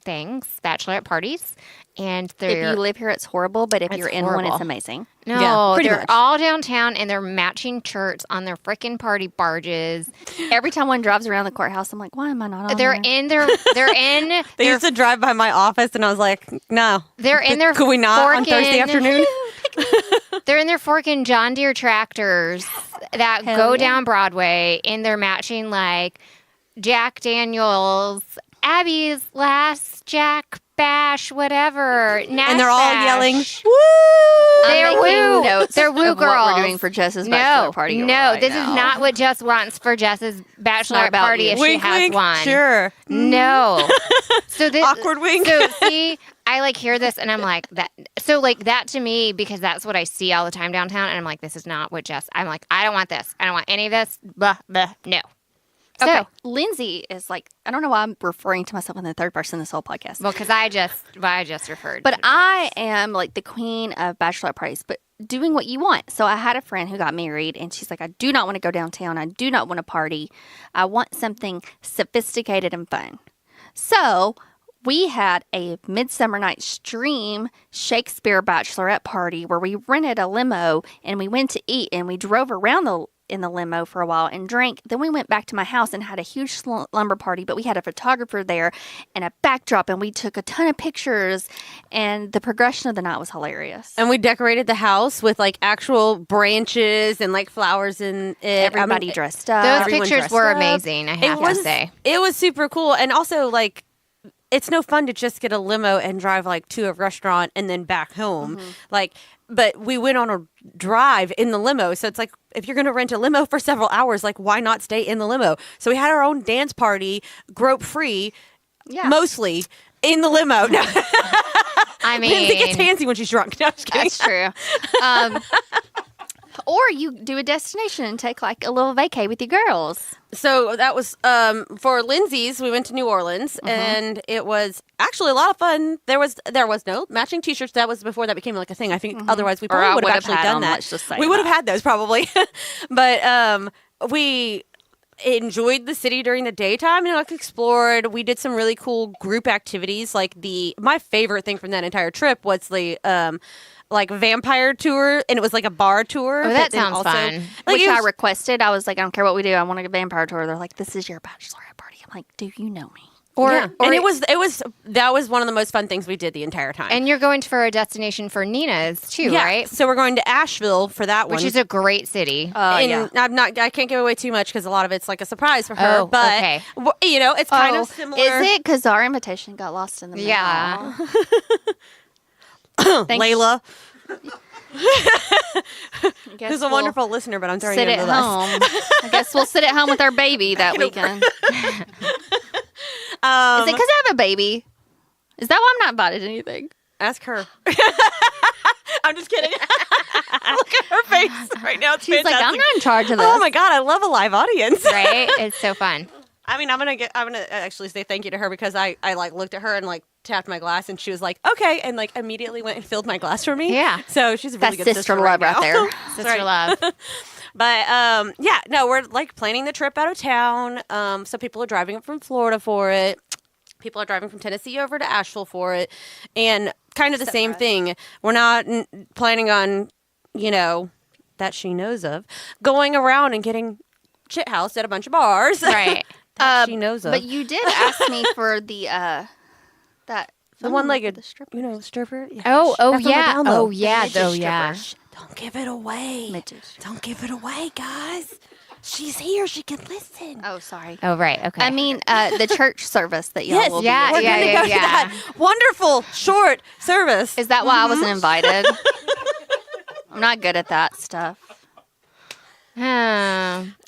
bachelorette parties. And if you live here, it's horrible. But if you're in one, it's amazing. No, pretty they're much. all downtown and they're matching shirts on their freaking party barges. Every time one drives around the courthouse, I'm like, why am I not on They're there? They used to drive by my office and I was like, no. They're in their Could we not on Thursday afternoon? They're in their forking John Deere tractors that go down Broadway in their matching like Jack Daniels, Abby's last Jack Bash, whatever. Nash And they're all Bash. yelling, woo! They're I'm making woo. notes They're woo of girls. what we're doing for Jess's bachelor party. No, right this now. is not what Jess wants for Jess's bachelor about party you. if Wink, she has wink, one. sure. No. So this Awkward wink. So see, I hear this and I'm like that. So that to me, because that's what I see all the time downtown, and I'm like, this is not what Jess. I'm like, I don't want this. I don't want any of this. Blah blah. No. Okay, So, Lindsay is like, I don't know why I'm referring to myself in the third person this whole podcast. well, because I just referred. But to I am like the queen of bachelorette parties, but doing what you want. So I had a friend who got married and she's like, I do not want to go downtown. I do not want to party. I want something sophisticated and fun. So we had a Midsummer Night's Dream Shakespeare bachelorette party where we rented a limo and we went to eat and we drove around in the limo for a while and drank. Then we went back to my house and had a huge slumber party, but we had a photographer there and a backdrop and we took a ton of pictures and the progression of the night was hilarious. And we decorated the house with like actual branches and like flowers in it. Everybody dressed up. those everyone pictures dressed were up. amazing. I have to say. It was super cool. And also like it's no fun to just get a limo and drive like to a restaurant and then back home. But we went on a drive in the limo. So it's like, if you're going to rent a limo for several hours, like, why not stay in the limo? So we had our own dance party, grope free, mostly in the limo. No. I mean, Lindsay gets handsy when she's drunk. No, I'm just kidding. That's true. Or you do a destination and take like a little vacay with your girls. So that was for Lindsay's. We went to New Orleans, and it was actually a lot of fun. There was no matching T-shirts. That was before that became like a thing. I think otherwise we probably would have actually done that. Let's just say we would have had those probably, but we enjoyed the city during the daytime and like explored. We did some really cool group activities. Like my favorite thing from that entire trip was the like vampire tour, and it was like a bar tour. Oh, that sounds fun. Which I requested. I was like, I don't care what we do. I want a vampire tour. They're like, this is your bachelorette party. I'm like, do you know me? And that was one of the most fun things we did the entire time. And you're going for a destination for Nina's too, yeah, right? so we're going to Asheville for that one, Which is a great city. and I can't give away too much because a lot of it's like a surprise for her. Oh, but okay. It's kind of similar. Is it? Because our invitation got lost in the mail. Yeah. Layla, Who's who's a wonderful listener, but I'm sorry. sit at home. I guess we'll sit at home with our baby that weekend. Is it because I have a baby? Is that why I'm not invited to anything? Ask her. I'm just kidding. Look at her face right now. It's She's fantastic. like, I'm not in charge of this. Oh my god, I love a live audience. Right? It's so fun. I mean, I'm gonna actually say thank you to her because I like looked at her and like tapped my glass and she was like, okay, and like immediately went and filled my glass for me. Yeah. So she's a really That's good sister right love right now. there. Sister love. But we're like planning the trip out of town. So people are driving up from Florida for it. People are driving from Tennessee over to Asheville for it, and kind of the same thing. We're not planning on, that she knows of, going around and getting shithoused at a bunch of bars. Right. That she knows of. But you did ask me for the the one-legged, the stripper. stripper. Yeah. Oh, That's on the yeah. down low. Oh, yeah. Midget Though, stripper. yeah. Shh, don't give it away. Midget. Don't give it away, guys. She's here. She can listen. Oh, sorry. Oh, right. Okay. I mean, the church service that y'all Yes, will yeah, be we're at. gonna go to that wonderful short service. Is that why I wasn't invited? I'm not good at that stuff.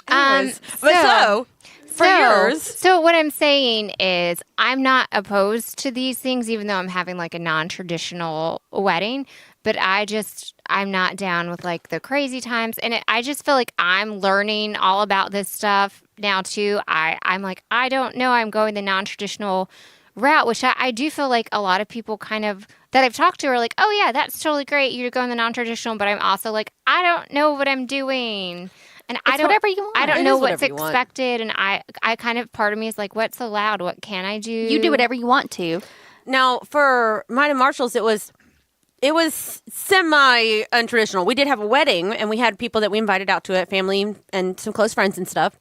Anyways, but for yours, So what I'm saying is I'm not opposed to these things, even though I'm having like a non-traditional wedding, but I'm not down with like the crazy times. And I just feel like I'm learning all about this stuff now too. I'm like, I don't know. I'm going the non-traditional route, which I do feel like a lot of people kind of that I've talked to are like, oh yeah, that's totally great. You're going the non-traditional, but I'm also like, I don't know what I'm doing. And I don't, whatever you want. I don't It know is what's whatever you want. expected. And I kind of, part of me is like, what's allowed? What can I do? You do whatever you want to. now for mine and Marshall's, it was semi untraditional. We did have a wedding, and we had people that we invited out to it, family and some close friends and stuff.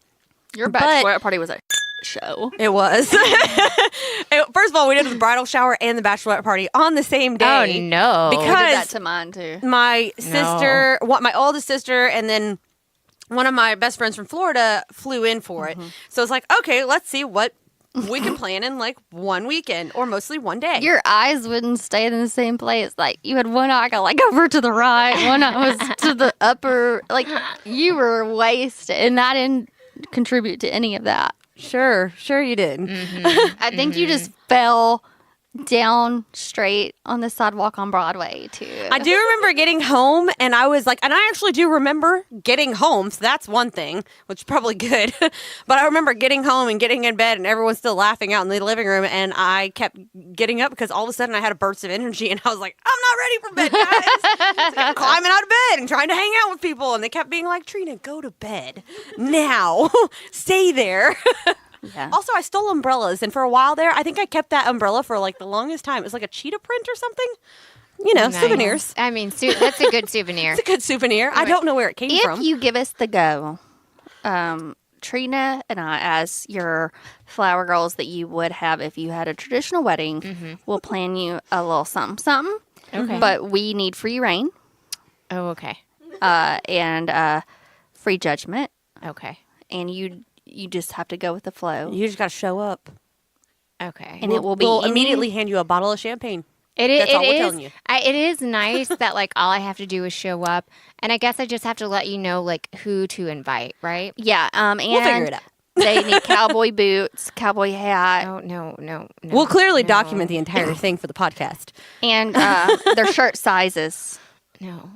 Your But- bachelorette party was a show. It was. First of all, we did the bridal shower and the bachelorette party on the same Oh day. no! I did that Because to mine too. my sister, my oldest sister, and then one of my best friends from Florida flew in for it. So it's like, okay, let's see what we can plan in like one weekend or mostly one day. Your eyes wouldn't stay in the same place. Like you had one eye go like over to the right, one eye was to the upper. Like you were wasted, and I didn't contribute to any of that. Sure you did. I think you just fell down straight on the sidewalk on Broadway too. I do remember getting home, and I was like, and I actually do remember getting home, so that's one thing, which is probably good. But I remember getting home and getting in bed, and everyone's still laughing out in the living room, and I kept getting up because all of a sudden I had a burst of energy, and I was like, I'm not ready for bed, guys. So I'm climbing out of bed and trying to hang out with people, and they kept being like, Trina, go to bed now. Stay there. Yeah. Also, I stole umbrellas, and for a while there, I think I kept that umbrella for like the longest time. It was like a cheetah print or something. Nice. Souvenirs. I mean, that's a good souvenir. It's a good souvenir. I don't know where it came from. If you give us the go, Trina and I, as your flower girls that you would have if you had a traditional wedding, will plan you a little something. Okay. But we need free reign Oh, okay. and free judgment, Okay. and you just have to go with the flow. You just got to show up. Okay. And it will be We'll any- immediately hand you a bottle of champagne. That's all we're telling you. It is nice that like all I have to do is show up, and I guess I just have to let you know like who to invite, right? Yeah, and We'll figure it out. they need cowboy boots, cowboy hat, Oh no. We'll clearly no, document the entire thing for the podcast. and their shirt sizes. No.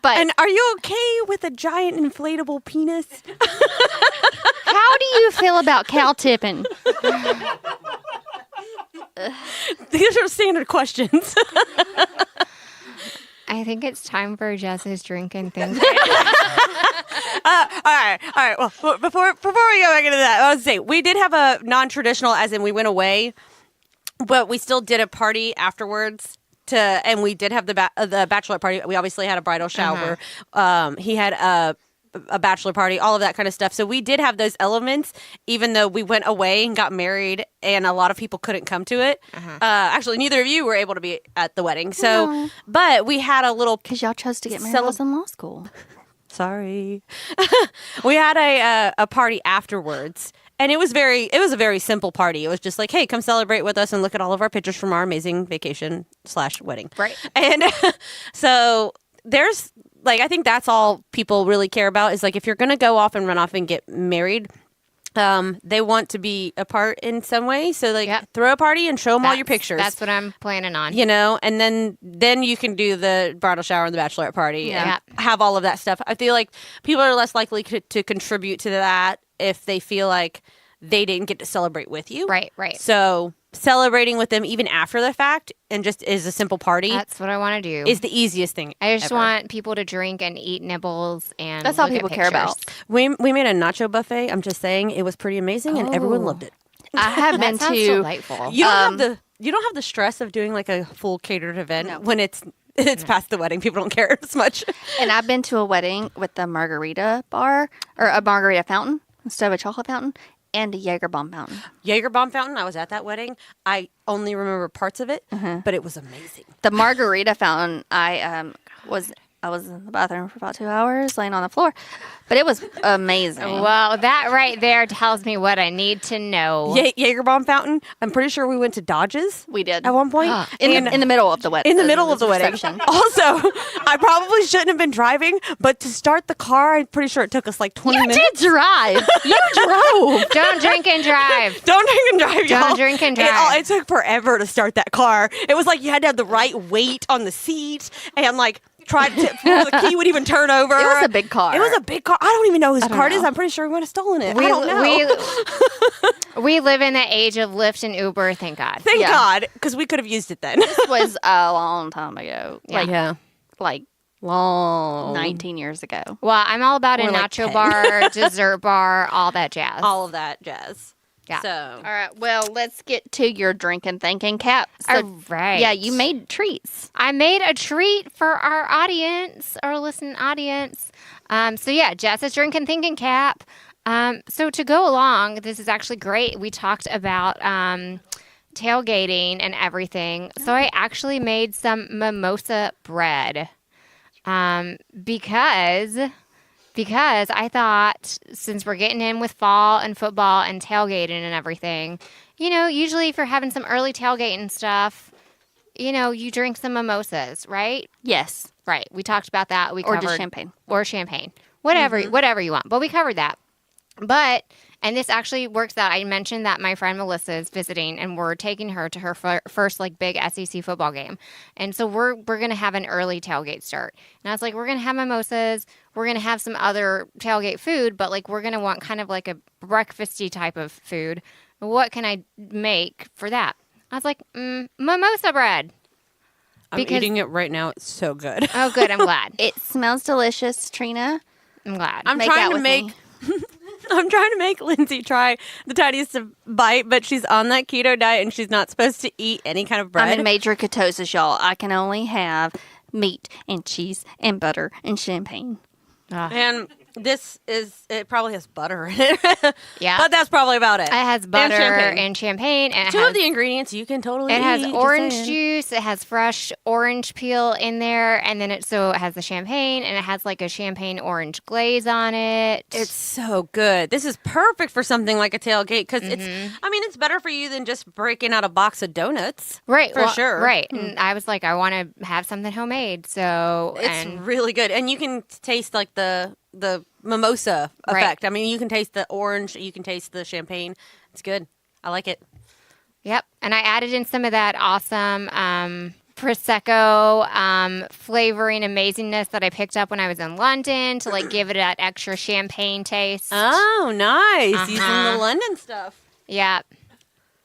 But And are you okay with a giant inflatable penis? how do you feel about cow tipping? These are standard questions. I think it's time for Jess's drink and things. All right. Well, before we go back into that, I was say we did have a non-traditional, as in we went away, but we still did a party afterwards. And we did have the bachelorette party. We obviously had a bridal shower. He had a bachelor party, all of that kind of stuff. So we did have those elements, even though we went away and got married, and a lot of people couldn't come to it. Actually, neither of you were able to be at the wedding. So, No. but we had a little. Because y'all chose to get married while I was in law school. Sorry, we had a party afterwards. And it was a very simple party. It was just like, hey, come celebrate with us and look at all of our pictures from our amazing vacation / wedding. Right. And so there's like, I think that's all people really care about is like, if you're going to go off and run off and get married, they want to be a part in some way. So like throw a party and show them all your pictures. That's what I'm planning on. You know, and then you can do the bridal shower and the bachelorette party and have all of that stuff. I feel like people are less likely to contribute to that if they feel like they didn't get to celebrate with you. Right. So celebrating with them even after the fact and just as a simple party. That's what I want to do. Is the easiest thing I just ever. want people to drink and eat nibbles and That's all look at people care about. pictures. We made a nacho buffet. I'm just saying it was pretty amazing and everyone loved it. I have been That sounds to. delightful. You don't have the stress of doing like a full catered event when it's past the wedding. People don't care as much. And I've been to a wedding with a margarita bar or a margarita fountain instead of a chocolate fountain and a Jaeger bomb fountain. Jaeger bomb fountain. I was at that wedding. I only remember parts of it, but it was amazing. The margarita fountain, I was in the bathroom for about 2 hours laying on the floor, but it was amazing. Well, that right there tells me what I need to know. Jaeger bomb fountain. I'm pretty sure we went to Dodge's. We did At one point. in the middle of the wedding. In the middle of the wedding. reception. Also, I probably shouldn't have been driving, but to start the car, I'm pretty sure it took us like 20 minutes. You did drive. You drove. Don't drink and drive. Don't drink and drive, y'all. Don't drink and drive. It took forever to start that car. It was like you had to have the right weight on the seat and like tried to before the key would even turn over. It was a big car. It was a big car. I don't even know whose car it is. know. I'm pretty sure we might have stolen it. I don't know. We live in the age of Lyft and Uber, thank God. Thank God, because we could have used it then. This was a long time ago. Yeah. Like Long. 19 years ago. Well, I'm all about a Or like nacho 10. bar, dessert bar, all that jazz. All of that jazz. Yeah. So. All right. Well, let's get to your drink and thinking, Cap. All right. Yeah, you made treats. I made a treat for our audience, our listening audience. So yeah, Jess's drink and thinking cap. So to go along, this is actually great. We talked about tailgating and everything. So I actually made some mimosa bread because I thought since we're getting in with fall and football and tailgating and everything, you know, usually if you're having some early tailgate and stuff, you know, you drink some mimosas, right? Yes. Right. We talked about that. We Or covered just champagne. or champagne, whatever you want. But we covered that. But and this actually works out. I mentioned that my friend Melissa is visiting, and we're taking her to her first like big SEC football game, and so we're gonna have an early tailgate start. And I was like, we're gonna have mimosas, we're gonna have some other tailgate food, but like we're gonna want kind of like a breakfasty type of food. What can I make for that? I was like, mimosa bread. I'm eating it right now. It's so good. Oh, good. I'm glad. It smells delicious, Trina. I'm glad. I'm Make trying out to with make. me. I'm trying to make Lindsay try the tiniest of bite, but she's on that keto diet and she's not supposed to eat any kind of bread. I'm in major ketosis, y'all. I can only have meat and cheese and butter and champagne. And this it probably has butter in it. Yeah. But that's probably about it. It has butter champagne. and champagne. And Two of the ingredients you can totally eat. it has just orange saying. juice. It has fresh orange peel in there. And then it has the champagne, and it has like a champagne orange glaze on it. It's so good. This is perfect for something like a tailgate because it's better for you than just breaking out a box of donuts. right. For sure. Right. And I was like, I want to have something homemade. So, It's really good. And you can taste like the mimosa Right. effect. I mean, you can taste the orange, you can taste the champagne. It's good. I like it. Yep. And I added in some of that awesome Prosecco flavoring amazingness that I picked up when I was in London to like give it that extra champagne taste. Oh, nice. Using the London stuff. Yeah.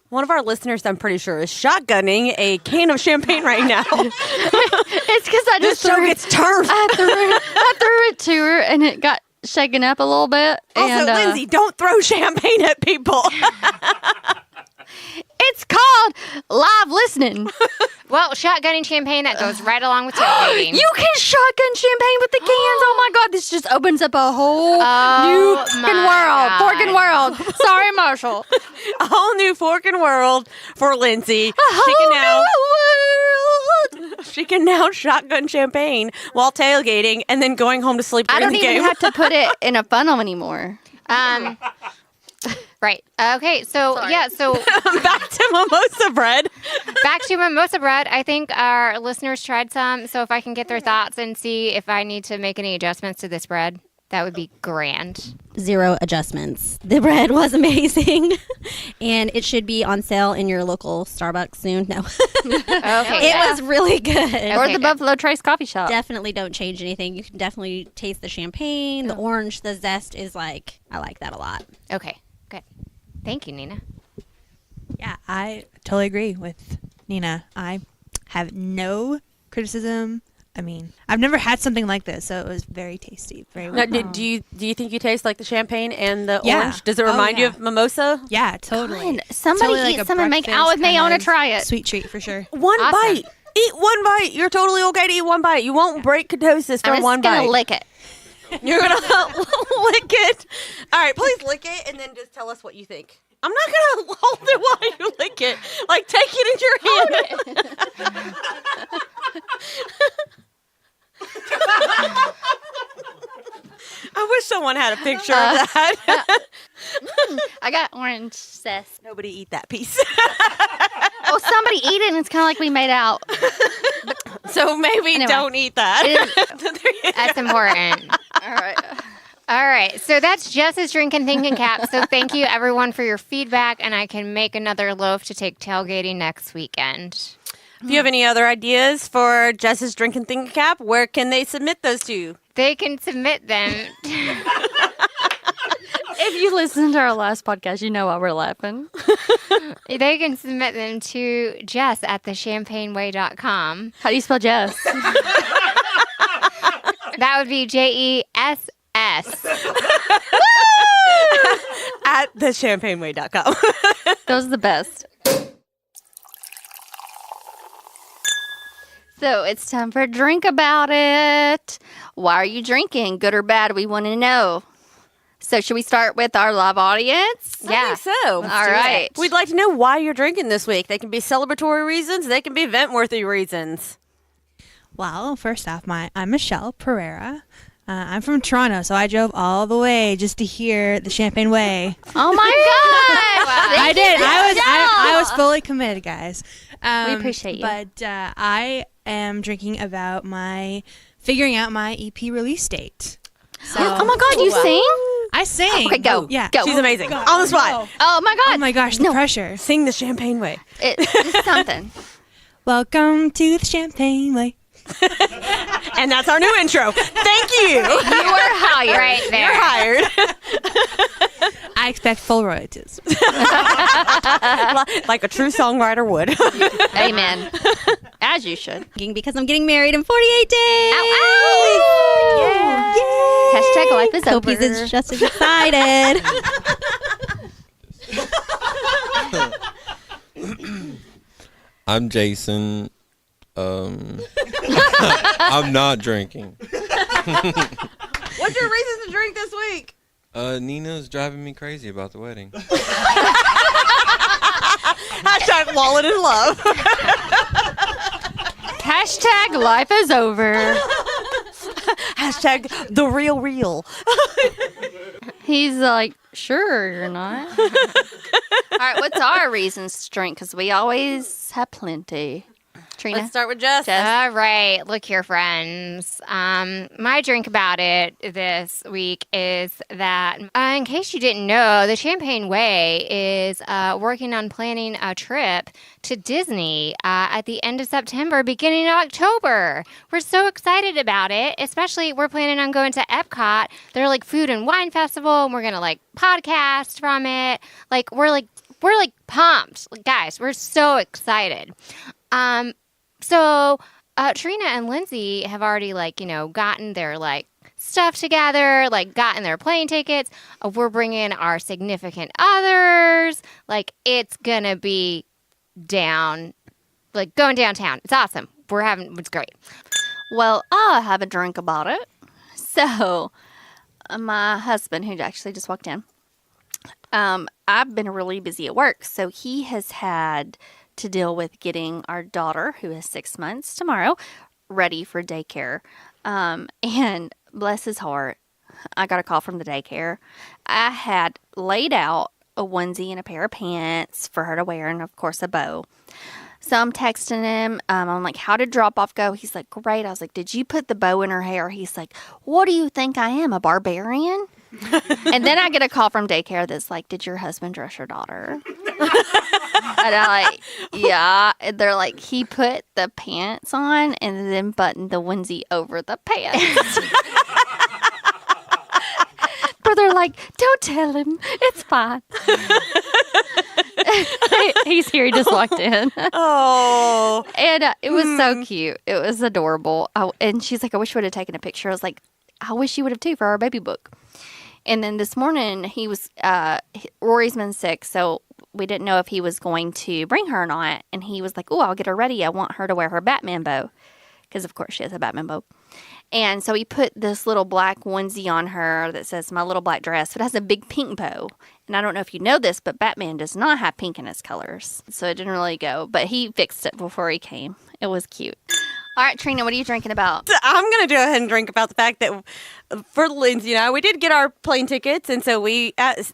One of our listeners, I'm pretty sure, is shotgunning a can of champagne right now. It's because I This just show threw gets turned. I threw it to her and it got shaken up a little bit. Also, and, Lindsay, don't throw champagne at people. It's called live listening. Well, shotgunning champagne, that goes right along with tailgating. You can shotgun champagne with the cans. Oh my God, this just opens up a whole new fucking world. Forking world. Sorry, Marshall. A whole new forking world for Lindsay. She can now shotgun champagne while tailgating and then going home to sleep I during don't the even game. have to put it in a funnel anymore. Right. Okay. So, so Back to mimosa bread. back to mimosa bread. I think our listeners tried some. So if I can get their thoughts and see if I need to make any adjustments to this bread, that would be grand. 0 adjustments. The bread was amazing. And it should be on sale in your local Starbucks soon. No. Okay. It was really good. Or the good. Buffalo Trace coffee shop. Definitely don't change anything. You can definitely taste the champagne, the orange, the zest is I like that a lot. Okay. Good. Thank you, Nina. Yeah, I totally agree with Nina. I have no criticism. I mean, I've never had something like this, so it was very tasty. Very Now, well. do you think you taste like the champagne and the Yeah. orange? Does it Oh, remind you yeah. of mimosa? Yeah, totally. Fine. Somebody Totally eat like a some and make out with breakfast me. I kind want to of try it. Sweet treat for sure. One Awesome. bite. Eat one bite. You're totally okay to eat one bite. You won't break ketosis I'm from just one gonna bite. lick it. You're gonna lick it. All right, please lick it and then just tell us what you think. I'm not gonna hold it while you lick it. Like, take it in your hand. I wish someone had a picture of that. I got orange zest. Nobody eat that piece. Well, somebody eat it, and it's kind of like we made out. So maybe Anyway. don't eat that. That's important. All right. All right. So that's Jess's Drinking Thinking Cap. So thank you, everyone, for your feedback. And I can make another loaf to take tailgating next weekend. If you have any other ideas for Jess's Drinking Thinking Cap, where can they submit those to? They can submit them. If you listened to our last podcast, you know why we're laughing. They can submit them to Jess at thechampagneway.com. How do you spell Jess? That would be JESS. At thechampagneway.com. Those are the best. So it's time for a drink about it. Why are you drinking? Good or bad? We want to know. So should we start with our live audience? I think so. All right. We'd like to know why you're drinking this week. They can be celebratory reasons. They can be event-worthy reasons. Well, first off, I'm Michelle Pereira. I'm from Toronto, so I drove all the way just to hear the Champagne Way. Oh my God! I did. I was fully committed, guys. We appreciate you. But I am drinking about figuring out my EP release date. So, Oh my God! You sing? I sing. Okay, go. Yeah. Go. She's amazing. On the spot. Oh my God! Oh my gosh, the pressure. Sing the Champagne Way. It's something. Welcome to the Champagne Way. And that's our new intro. Thank you. You were hired. Right there. You're hired. I expect full royalties. Like a true songwriter would. Amen. As you should. Because I'm getting married in 48 days. Ow, Yeah. Hashtag life is Hope over. he's just as excited. I'm Jason. I'm not drinking. What's your reason to drink this week? Nina's driving me crazy about the wedding. Hashtag wallet in love. Hashtag life is over. Hashtag the real. He's like, sure, you're not. All right, what's our reasons to drink? Because we always have plenty. Trina? Let's start with Jess. All right, look here, friends. My drink about it this week is that, in case you didn't know, the Champagne Way is working on planning a trip to Disney at the end of September, beginning of October. We're so excited about it, especially we're planning on going to Epcot. They're like food and wine festival, and we're gonna like podcast from it. Like we're pumped, like, guys. We're so excited. So Trina and Lindsay have already gotten their stuff together, gotten their plane tickets. We're bringing our significant others. It's gonna be down like going downtown. It's awesome. It's great. Well, I have a drink about it. So, my husband, who actually just walked in, I've been really busy at work. So, he has had to deal with getting our daughter, who is 6 months tomorrow, ready for daycare. And bless his heart, I got a call from the daycare. I had laid out a onesie and a pair of pants for her to wear, and of course, a bow. So I'm texting him. I'm like, how did drop off go? He's like, great. I was like, did you put the bow in her hair? He's like, what do you think I am, a barbarian? And then I get a call from daycare that's like, did your husband dress your daughter? And I'm like, yeah. And they're like, he put the pants on and then buttoned the onesie over the pants. But they're like, don't tell him. It's fine. He's here. He just walked in. Oh. And it was so cute. It was adorable. And she's like, I wish you would have taken a picture. I was like, I wish you would have too for our baby book. And then this morning, Rory's been sick, so we didn't know if he was going to bring her or not. And he was like, oh, I'll get her ready. I want her to wear her Batman bow. Because, of course, she has a Batman bow. And so he put this little black onesie on her that says my little black dress. But it has a big pink bow. And I don't know if you know this, but Batman does not have pink in his colors. So it didn't really go. But he fixed it before he came. It was cute. All right, Trina, what are you drinking about? I'm going to go ahead and drink about the fact that for Lindsay and I, we did get our plane tickets. And so we, at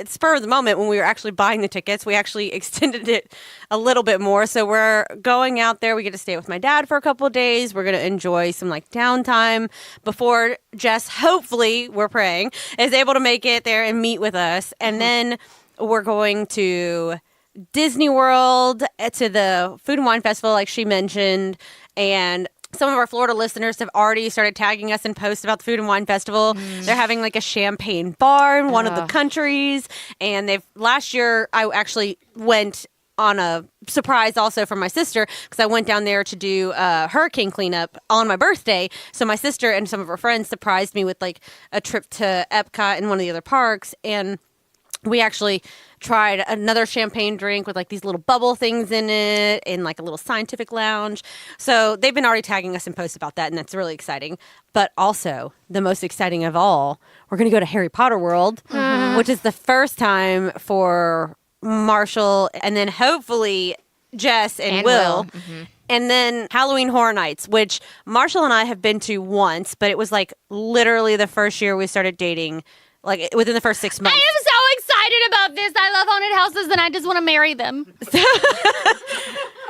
spur of the moment when we were actually buying the tickets, we actually extended it a little bit more. So we're going out there. We get to stay with my dad for a couple of days. We're going to enjoy some like downtime before Jess, hopefully, we're praying, is able to make it there and meet with us. And then we're going to Disney World, to the Food and Wine Festival, like she mentioned. And some of our Florida listeners have already started tagging us in posts about the Food and Wine Festival. They're having like a champagne bar in one of the countries. And last year, I actually went on a surprise also from my sister, because I went down there to do hurricane cleanup on my birthday. So my sister and some of her friends surprised me with like a trip to Epcot and one of the other parks. And we actually tried another champagne drink with like these little bubble things in it in like a little scientific lounge. So they've been already tagging us in posts about that, and that's really exciting. But also, the most exciting of all, we're going to go to Harry Potter World, which is the first time for Marshall, and then hopefully Jess and Will. And then Halloween Horror Nights, which Marshall and I have been to once, but it was like literally the first year we started dating, like within the first 6 months. I am so excited about this. I love haunted houses and I just want to marry them.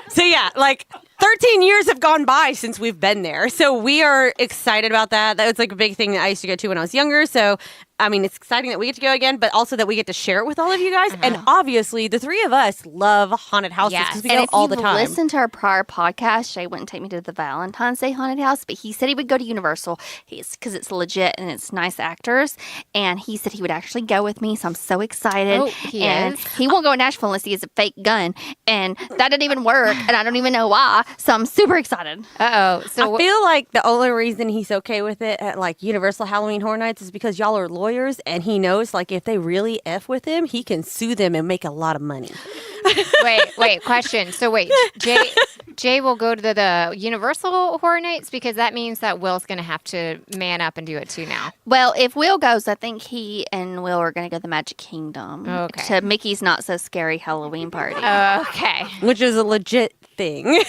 So yeah, like 13 years have gone by since we've been there. So we are excited about that. That was like a big thing that I used to go to when I was younger. So, I mean, it's exciting that we get to go again, but also that we get to share it with all of you guys. And obviously, the three of us love haunted houses because we go all the time. If you listen to our prior podcast, Shay wouldn't take me to the Valentine's Day haunted house, but he said he would go to Universal because it's legit and it's nice actors. And he said he would actually go with me, so I'm so excited. Oh, he and is? he won't go to Nashville unless he has a fake gun, and that didn't even work, and I don't even know why. So I'm super excited. Uh-oh. So I feel like the only reason he's okay with it at like Universal Halloween Horror Nights is because y'all are lawyers, and he knows like if they really F with him, he can sue them and make a lot of money. wait, question. So wait, Jay will go to the Universal Horror Nights, because that means that Will's going to have to man up and do it too now. Well, if Will goes, I think he and Will are going to go to the Magic Kingdom Okay. to Mickey's Not So Scary Halloween Party. Okay. Which is a legit thing.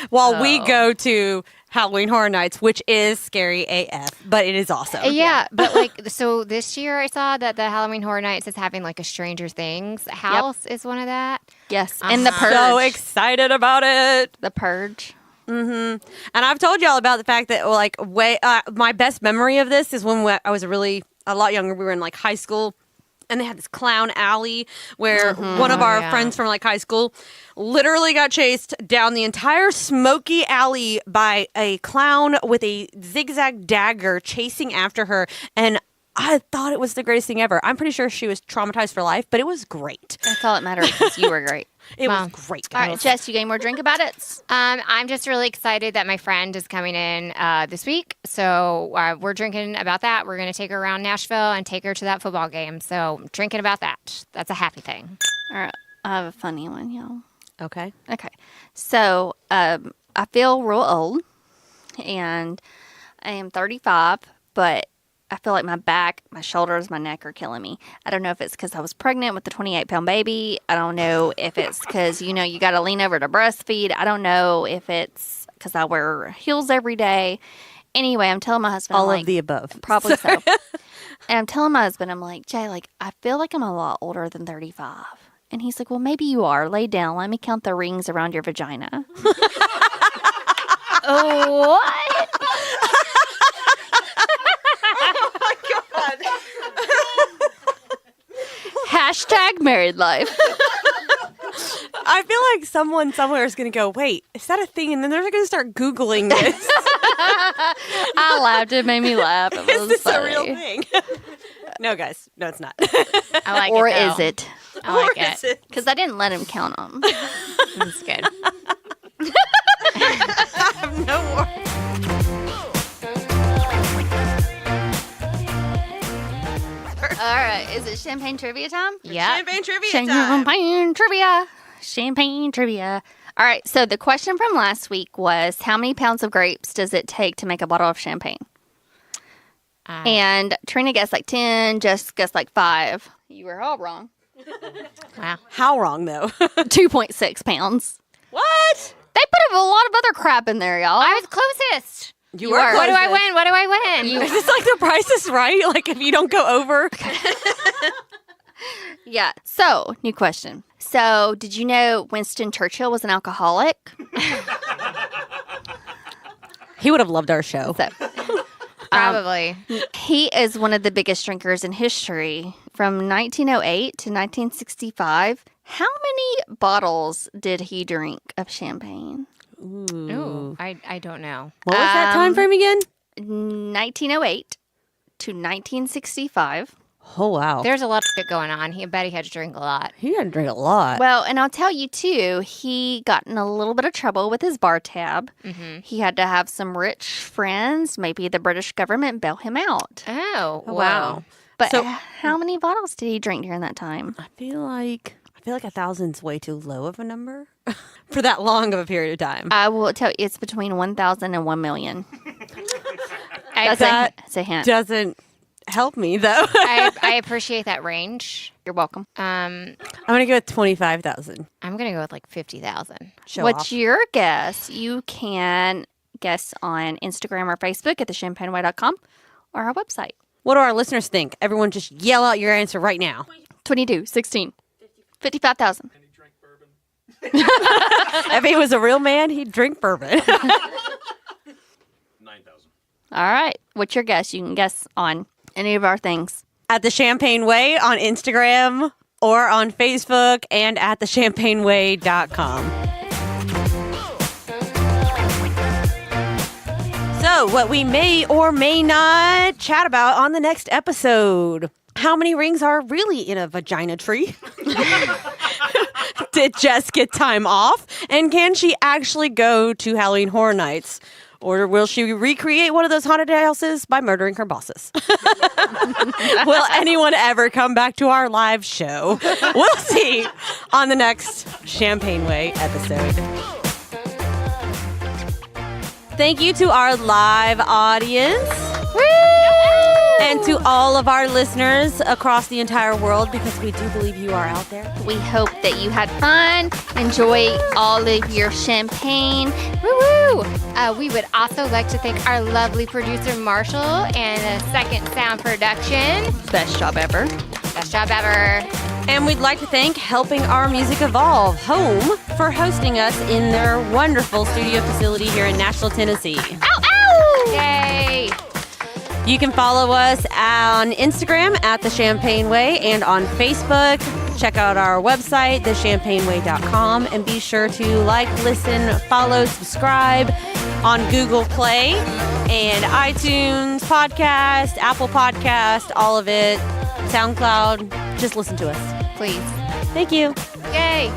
While we go to Halloween Horror Nights, which is scary AF, but it is awesome. Yeah, but like, so this year I saw that the Halloween Horror Nights is having like a Stranger Things house is one of that. Yes, and the Purge. So excited about it. The Purge. And I've told y'all about the fact that like my best memory of this is when I was a lot younger. We were in like high school. And they had this clown alley where one of our friends from like high school literally got chased down the entire smoky alley by a clown with a zigzag dagger chasing after her. And I thought it was the greatest thing ever. I'm pretty sure she was traumatized for life, but it was great. That's all that matters, because you were great. It was great, All guys. right, Jess, you got any more drink about it? I'm just really excited that my friend is coming in this week. So we're drinking about that. We're going to take her around Nashville and take her to that football game. So drinking about that. That's a happy thing. All right, I have a funny one, y'all. Okay. Okay. So I feel real old, and I am 35, but I feel like my back, my shoulders, my neck are killing me. I don't know if it's because I was pregnant with the 28-pound baby. I don't know if it's because, you got to lean over to breastfeed. I don't know if it's because I wear heels every day. Anyway, I'm telling my husband. All of the above. Probably so. And I'm telling my husband, I'm like, Jay, I feel like I'm a lot older than 35. And he's like, well, maybe you are. Lay down. Let me count the rings around your vagina. Oh, what? Hashtag married life. I feel like someone somewhere is going to go, wait, is that a thing? And then they're going to start Googling this. I laughed. It made me laugh. It was Is this funny. a real thing? No, guys. No, it's not. I like Or it, though. is it? I like Or is it. it? Because I didn't let him count them. It's good. I have no more. All right. Is it champagne trivia time? Yeah. Champagne trivia time. Champagne trivia. Champagne trivia. All right. So the question from last week was, how many pounds of grapes does it take to make a bottle of champagne? And Trina guessed like 10. Jess guessed like 5. You were all wrong. Wow. How wrong, though? 2.6 pounds. What? They put a lot of other crap in there, y'all. I was closest. You are. What do I closest. win? What do I win? Is this like the Price is Right? Like if you don't go over? Yeah. So, new question. So, did you know Winston Churchill was an alcoholic? He would have loved our show. So, Probably. he is one of the biggest drinkers in history. From 1908 to 1965, how many bottles did he drink of champagne? Ooh, I don't know. What was that time frame again? 1908 to 1965. Oh, wow. There's a lot of shit going on. I bet he had to drink a lot. He had to drink a lot. Well, and I'll tell you too, he got in a little bit of trouble with his bar tab. He had to have some rich friends, maybe the British government, bail him out. Oh, wow. wow. But So- how many bottles did he drink during that time? I feel like 1,000's way too low of a number for that long of a period of time. I will tell you, it's between 1,000 and 1 million. I, That's a hint. Doesn't help me though. I appreciate that range. You're welcome. I'm gonna go with 25,000. I'm gonna go with like 50,000. Show What's off. your guess? You can guess on Instagram or Facebook at thechampagneway.com or our website. What do our listeners think? Everyone, just yell out your answer right now. 22, 16, 55,000. If he was a real man, he'd drink bourbon. 9,000. All right. What's your guess? You can guess on any of our things. At the Champagne Way on Instagram or on Facebook and at thechampagneway.com. So, what we may or may not chat about on the next episode. How many rings are really in a vagina tree? Did Jess get time off? And can she actually go to Halloween Horror Nights? Or will she recreate one of those haunted houses by murdering her bosses? Will anyone ever come back to our live show? We'll see on the next Champagne Way episode. Thank you to our live audience. And to all of our listeners across the entire world, because we do believe you are out there. We hope that you had fun. Enjoy all of your champagne. Woo-woo! We would also like to thank our lovely producer, Marshall, and Second Sound Production. Best job ever. Best job ever. And we'd like to thank Helping Our Music Evolve, Home, for hosting us in their wonderful studio facility here in Nashville, Tennessee. Ow, ow! Yay! You can follow us on Instagram at The Champagne Way and on Facebook. Check out our website, thechampagneway.com, and be sure to like, listen, follow, subscribe on Google Play and iTunes Podcast, Apple Podcast, all of it, SoundCloud. Just listen to us. Please. Thank you. Yay!